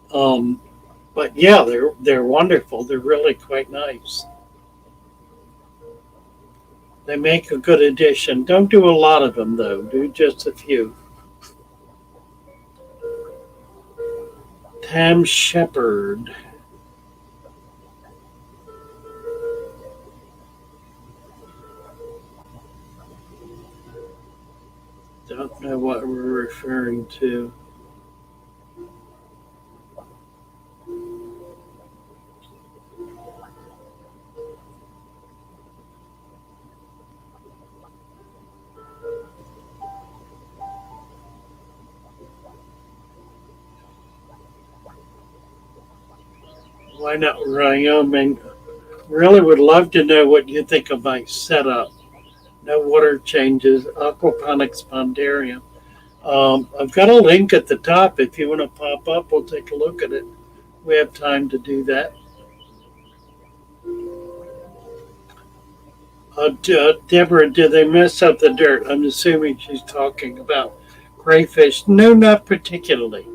But yeah, they're wonderful. They're really quite nice. They make a good addition. Don't do a lot of them though. Do just a few. Tam Shepard. Don't know what we're referring to. Why not Wyoming? Really would love to know what you think of my setup. No water changes, aquaponics pondarium. I've got a link at the top. If you want to pop up, we'll take a look at it. We have time to do that. Deborah, did they mess up the dirt? I'm assuming she's talking about crayfish. No, not particularly.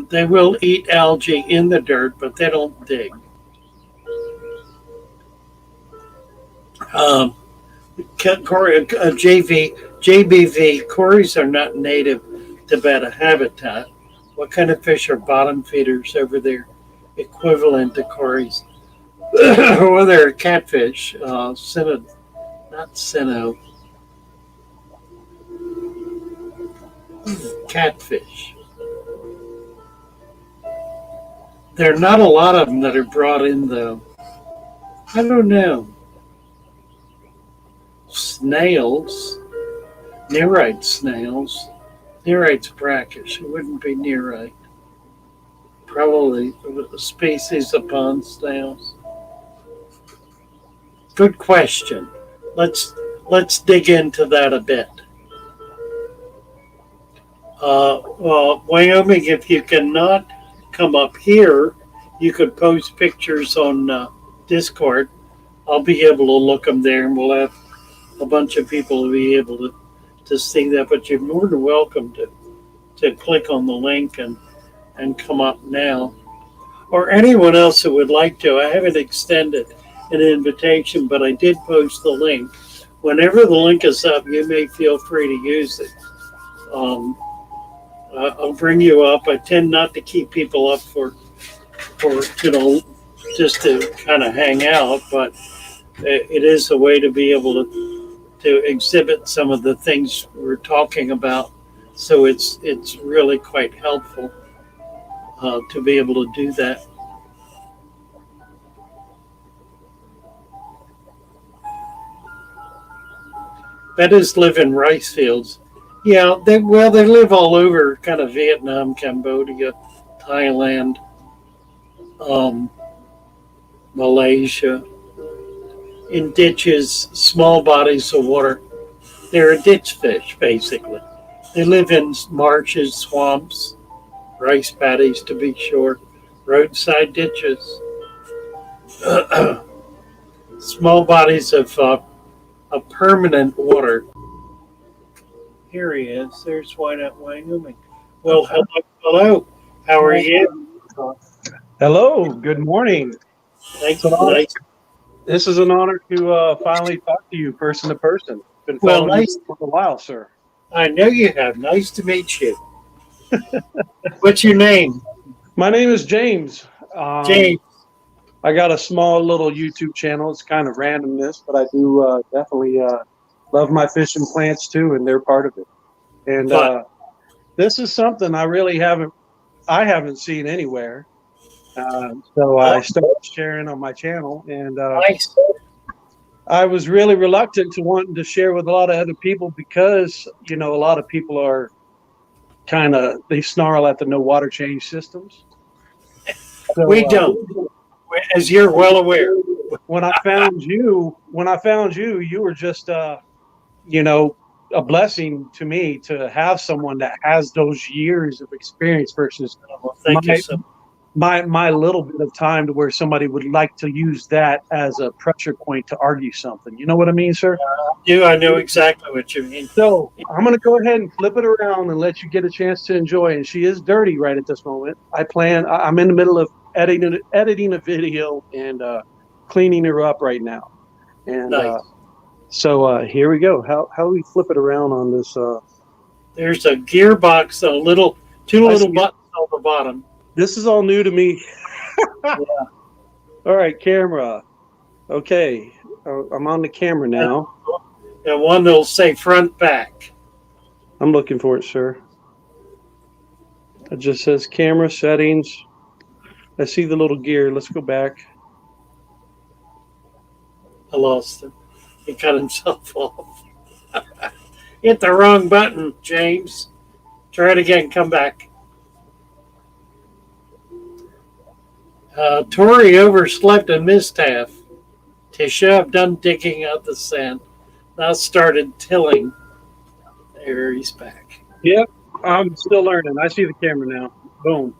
They will eat algae in the dirt, but they don't dig. Um, JBV, cories are not native to betta habitat. What kind of fish are bottom feeders over there equivalent to cories? Well, they're catfish, not Sino, catfish. There are not a lot of them that are brought in, though. I don't know. Snails, nearite snails. Nearite's brackish. It wouldn't be nearite. Probably a species of pond snails. Good question. Let's dig into that a bit. Well, Wyoming, if you cannot come up here, you could post pictures on Discord. I'll be able to look them there, and we'll have a bunch of people will be able to see that. But you're more than welcome to click on the link and come up now. Or anyone else that would like to. I haven't extended an invitation, but I did post the link. Whenever the link is up, you may feel free to use it. I'll bring you up. I tend not to keep people up for just to kind of hang out, but it is a way to be able to exhibit some of the things we're talking about. So it's really quite helpful to be able to do that. Bettas live in rice fields. Yeah, they live all over, kind of Vietnam, Cambodia, Thailand, Malaysia, in ditches, small bodies of water. They're a ditch fish, basically. They live in marshes, swamps, rice paddies, to be short, roadside ditches. Small bodies of permanent water. Here he is. There's Wyoming. Well, hello. How are you? Hello. Good morning. Thanks. Nice. This is an honor to finally talk to you person to person. Been following you for a while, sir. I know you have. Nice to meet you. What's your name? My name is James. James. I got a small little YouTube channel. It's kind of randomness, but I do definitely love my fish and plants too, and they're part of it. And this is something I really haven't seen anywhere. So I started sharing on my channel, and nice. I was really reluctant to wanting to share with a lot of other people because, a lot of people are they snarl at the no water change systems. So, we don't, as you're well aware. When I found you, you were just, a blessing to me to have someone that has those years of experience versus my little bit of time to where somebody would like to use that as a pressure point to argue something. You know what I mean, sir? I know exactly what you mean. So I'm going to go ahead and flip it around and let you get a chance to enjoy. And she is dirty right at this moment. I'm in the middle of editing a video and cleaning her up right now. And nice. So here we go. How do we flip it around on this? There's a gearbox, two little buttons on the bottom. This is all new to me. Yeah. All right, camera. Okay, I'm on the camera now. And one that'll say front back. I'm looking for it, sir. It just says camera settings. I see the little gear. Let's go back. I lost him. He cut himself off. Hit the wrong button, James. Try it again. Come back. Tori overslept and missed half. Tisha, I've done digging out the sand. Now started tilling. There, he's back. Yep, I'm still learning. I see the camera now. Boom.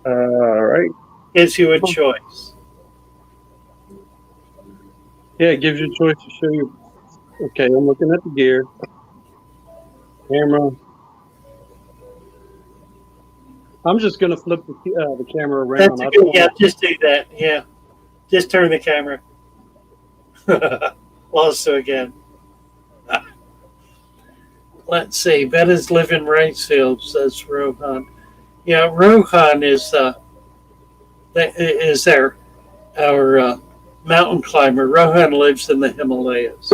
All right. Gives you a choice. Yeah, it gives you a choice to show you. Okay, I'm looking at the gear. Camera. I'm just going to flip the camera around. That's good. Yeah, just do that. Yeah. Just turn the camera. Lost it again. Let's see. Betta's live in Ricefield, says Rohan. Yeah, Rohan is our mountain climber. Rohan lives in the Himalayas.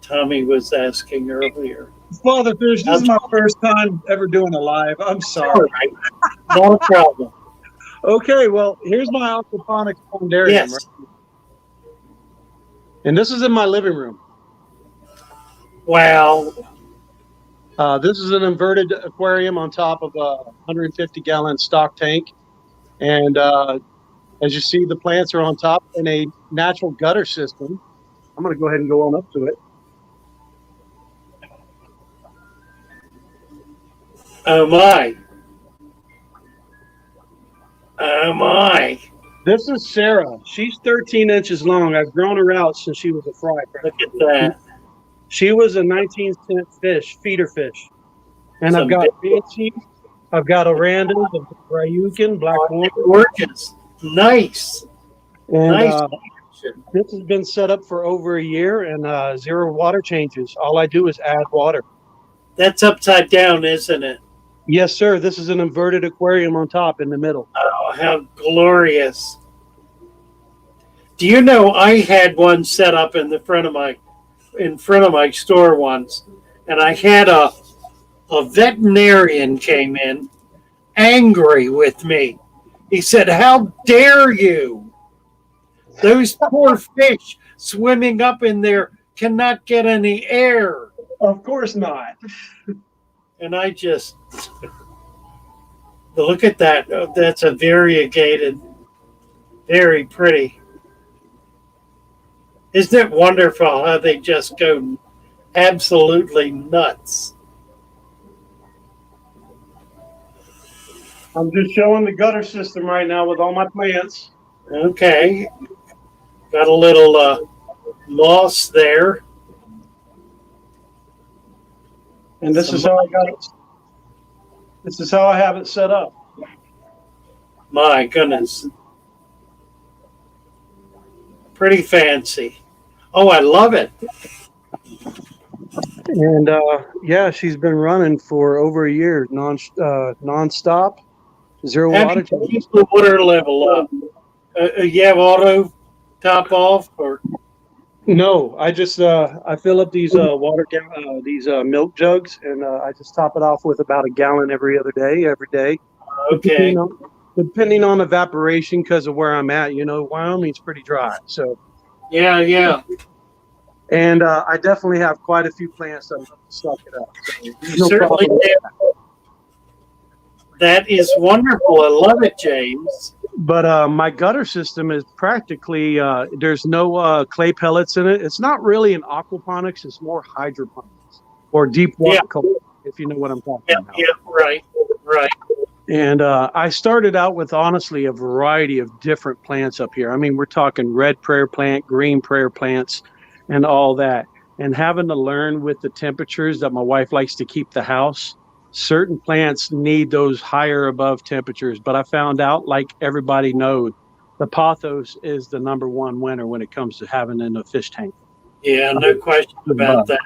Tommy was asking earlier. Fatherfish, this is my first time ever doing a live. I'm sorry. Right. Not a problem. Okay, well, here's my aquaponics pondarium. Yes. Right? And this is in my living room. Wow. This is an inverted aquarium on top of a 150-gallon stock tank. And as you see, the plants are on top in a natural gutter system. I'm going to go ahead and go on up to it. Oh, my. Oh, my. This is Sarah. She's 13 inches long. I've grown her out since she was a fry. Look at that. She was a 19-cent fish, feeder fish. And I've got Fancy, I've got Orandas, I've got Ryukin, Black Horn. Gorgeous. Nice. And Nice. this has been set up for over a year and 0 water changes. All I do is add water. That's upside down, isn't it? Yes, sir. This is an inverted aquarium on top in the middle. Oh, how glorious. Do you know I had one set up in front of my store once, and I had a veterinarian came in angry with me. He said, "How dare you? Those poor fish swimming up in there cannot get any air." Of course not. And I just look at that. Oh, that's a variegated, very pretty. Isn't it wonderful how they just go absolutely nuts? I'm just showing the gutter system right now with all my plants. Okay. Got a little moss there. And this is how I got it. This is how I have it set up. My goodness. Pretty fancy. Oh, I love it. And yeah, she's been running for over a year, non-stop, 0 How water do you changes. keep the water level up? You have auto top off, or No, I just I fill up these milk jugs, and I just top it off with about a gallon every day. okay? Depending on evaporation, because of where I'm at. You know, Wyoming's pretty dry, so. Yeah. And I definitely have quite a few plants that suck it up. So You certainly do. That is wonderful. I love it, James. But my gutter system is practically there's no clay pellets in it. It's not really an aquaponics. It's more hydroponics or deep water culture, if you know what I'm talking about. Yeah, right. And I started out with, honestly, a variety of different plants up here. I mean, we're talking red prayer plant, green prayer plants, and all that. And having to learn with the temperatures that my wife likes to keep the house, certain plants need those higher above temperatures. But I found out, like everybody knows, the Pothos is the #1 winner when it comes to having in a fish tank. Yeah, no question about that.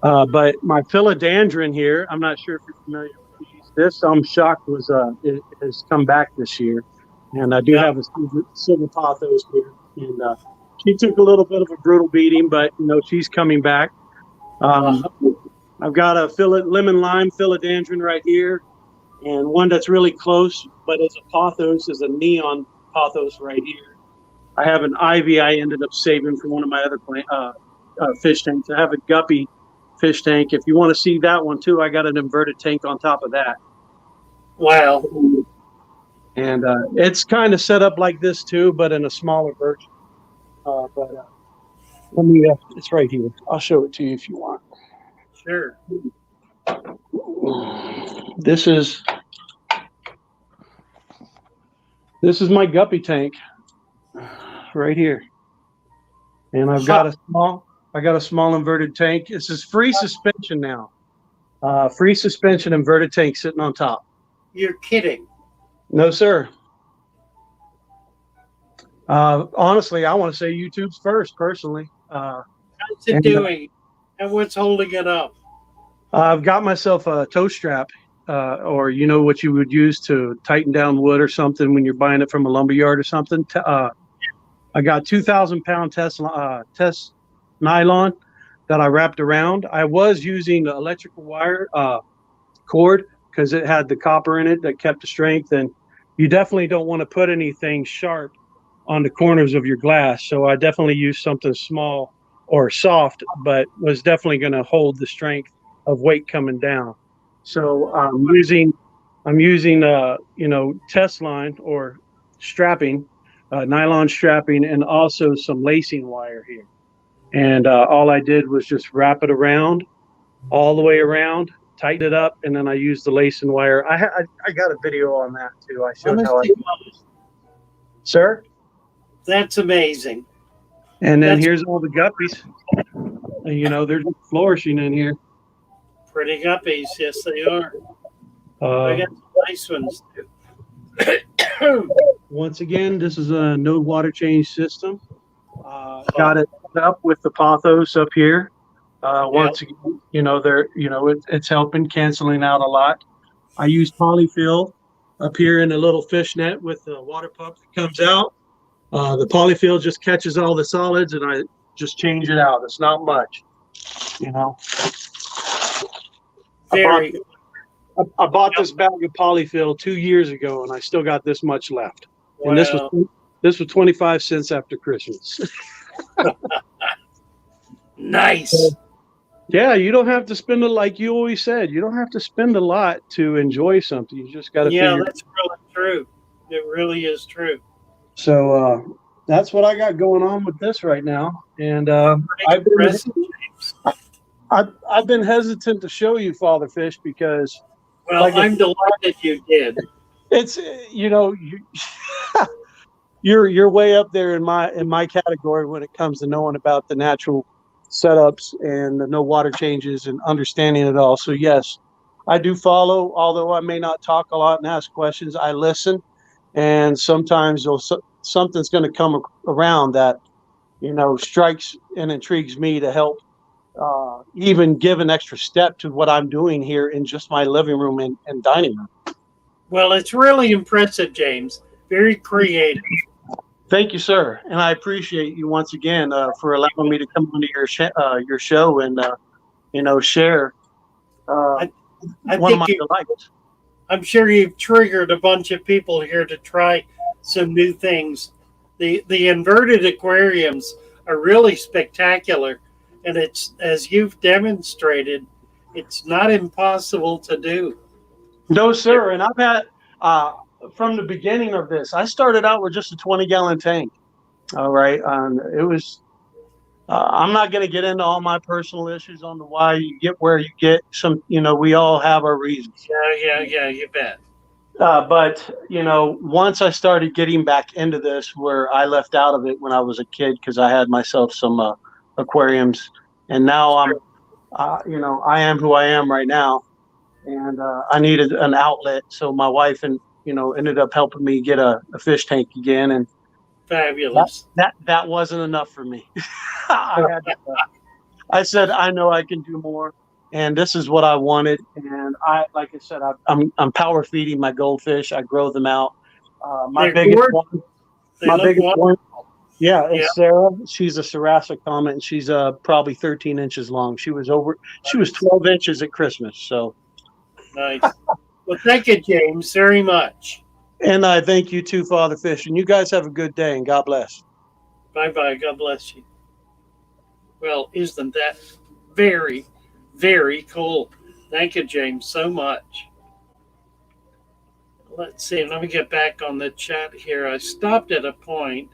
But my philodendron here, I'm not sure if you're familiar with these. This, I'm shocked, it has come back this year. And I do have a silver Pothos here. And she took a little bit of a brutal beating, but, she's coming back. I've got a lemon lime philodendron right here, and one that's really close, but it's a Pothos, is a neon Pothos right here. I have an ivy I ended up saving from one of my other fish tanks. I have a guppy fish tank. If you want to see that one too, I got an inverted tank on top of that. Wow. And it's kind of set up like this too, but in a smaller version. But let me, it's right here. I'll show it to you if you want. Sure. This is my guppy tank right here. And I've got a small inverted tank. This is free suspension now. Free suspension inverted tank sitting on top. You're kidding. No, sir. Honestly, I want to say YouTube's first, personally. How's it doing? And what's holding it up? I've got myself a tow strap, or you know what you would use to tighten down wood or something when you're buying it from a lumber yard or something. I got 2,000-pound test nylon that I wrapped around. I was using electrical wire cord because it had the copper in it that kept the strength, and you definitely don't want to put anything sharp on the corners of your glass. So I definitely used something small or soft, but was definitely going to hold the strength of weight coming down. So I'm using test line or strapping, nylon strapping, and also some lacing wire here. And all I did was just wrap it around all the way around, tighten it up, and then I used the lacing wire. I got a video on that too. I showed how I. Sir? That's amazing. And then here's all the guppies. You know, they're flourishing in here. Pretty guppies, yes they are. I got some nice ones too. Once again, this is a no water change system. Got it up with the Pothos up here. Once again, it's helping canceling out a lot. I use polyfill up here in a little fish net with the water pump that comes out. The polyfill just catches all the solids, and I just change it out. It's not much, you know. I bought this bag of polyfill 2 years ago, and I still got this much left. Wow. And this was 25 cents after Christmas. Nice. Yeah, you don't have to spend it, like you always said. You don't have to spend a lot to enjoy something. You just got to. Yeah, that's really true. It really is true. So that's what I got going on with this right now, and I've been hesitant to show you Father Fish because. Well, I'm delighted you did. It's you're way up there in my category when it comes to knowing about the natural setups and the no water changes and understanding it all. So yes, I do follow, although I may not talk a lot and ask questions. I listen, and sometimes something's going to come around that strikes and intrigues me to help even give an extra step to what I'm doing here in just my living room and dining room. Well, it's really impressive, James. Very creative. Thank you, sir, and I appreciate you once again for allowing me to come onto your show and share I one of my delights. I'm sure you've triggered a bunch of people here to try some new things. The inverted aquariums are really spectacular, and it's, as you've demonstrated, it's not impossible to do. No, sir, and I've had from the beginning of this, I started out with just a 20-gallon tank. All right. It was, I'm not going to get into all my personal issues on the why you get where you get. We all have our reasons. Yeah, you bet. But, once I started getting back into this, where I left out of it when I was a kid because I had myself some aquariums, and now I am who I am right now. And I needed an outlet. So my wife ended up helping me get a fish tank again. And fabulous. That wasn't enough for me. I said, I know I can do more. And this is what I wanted. And like I said, I'm power feeding my goldfish. I grow them out. My biggest one. Yeah, it's Sarah. She's a Sarasa Comet, and she's probably 13 inches long. She was 12 inches at Christmas. So. Nice. Well, thank you, James, very much. And I thank you too, Father Fish. And you guys have a good day, and God bless. Bye-bye. God bless you. Well, isn't that very, very cool? Thank you, James, so much. Let's see. Let me get back on the chat here. I stopped at a point.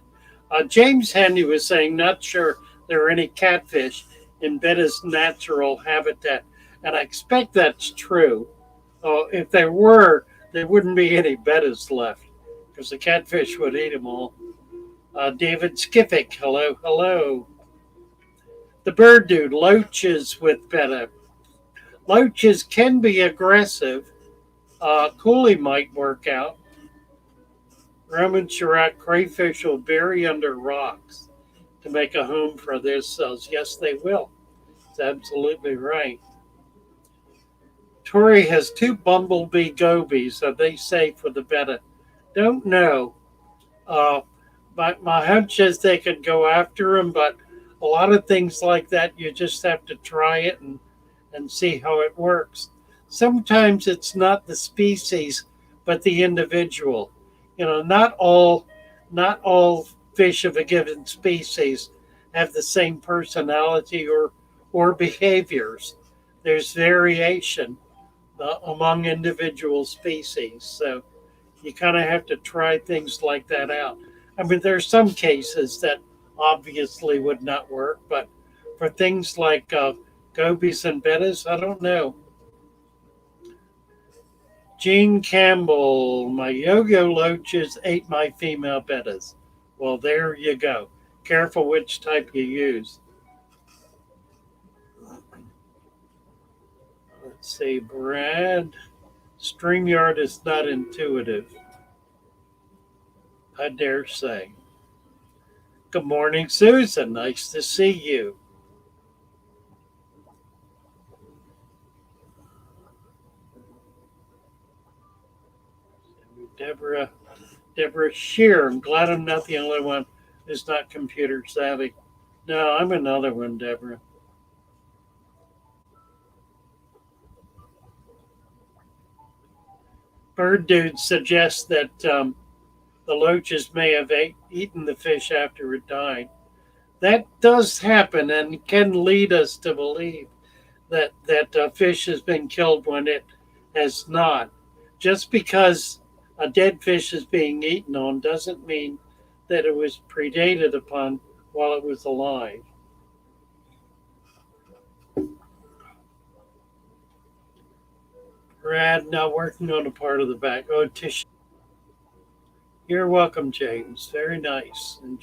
James Handy was saying, not sure there are any catfish in Betta's natural habitat. And I expect that's true. If there were, there wouldn't be any bettas left because the catfish would eat them all. David Skiffick, hello, hello. The bird dude, loaches with betta. Loaches can be aggressive. Coolie might work out. Roman Chirac crayfish will bury under rocks to make a home for their cells. Yes, they will. That's absolutely right. Tori has two bumblebee gobies. Are they safe for the betta? Don't know. Uh, my hunch is they could go after them, but a lot of things like that, you just have to try it and see how it works. Sometimes it's not the species, but the individual. Not all fish of a given species have the same personality or behaviors. There's variation among individual species. So you kind of have to try things like that out. I mean, there are some cases that obviously would not work, but for things like gobies and bettas, I don't know. Gene Campbell, my yo-yo loaches ate my female bettas. Well, there you go. Careful which type you use. Let's see, Brad. StreamYard is not intuitive, I dare say. Good morning, Susan. Nice to see you. Deborah Shear. I'm glad I'm not the only one who's not computer savvy. No, I'm another one, Deborah. Bird Dude suggests that the loaches may have eaten the fish after it died. That does happen and can lead us to believe that fish has been killed when it has not. Just because a dead fish is being eaten on doesn't mean that it was predated upon while it was alive. Brad, now working on a part of the back. Oh, tissue. You're welcome, James. Very nice.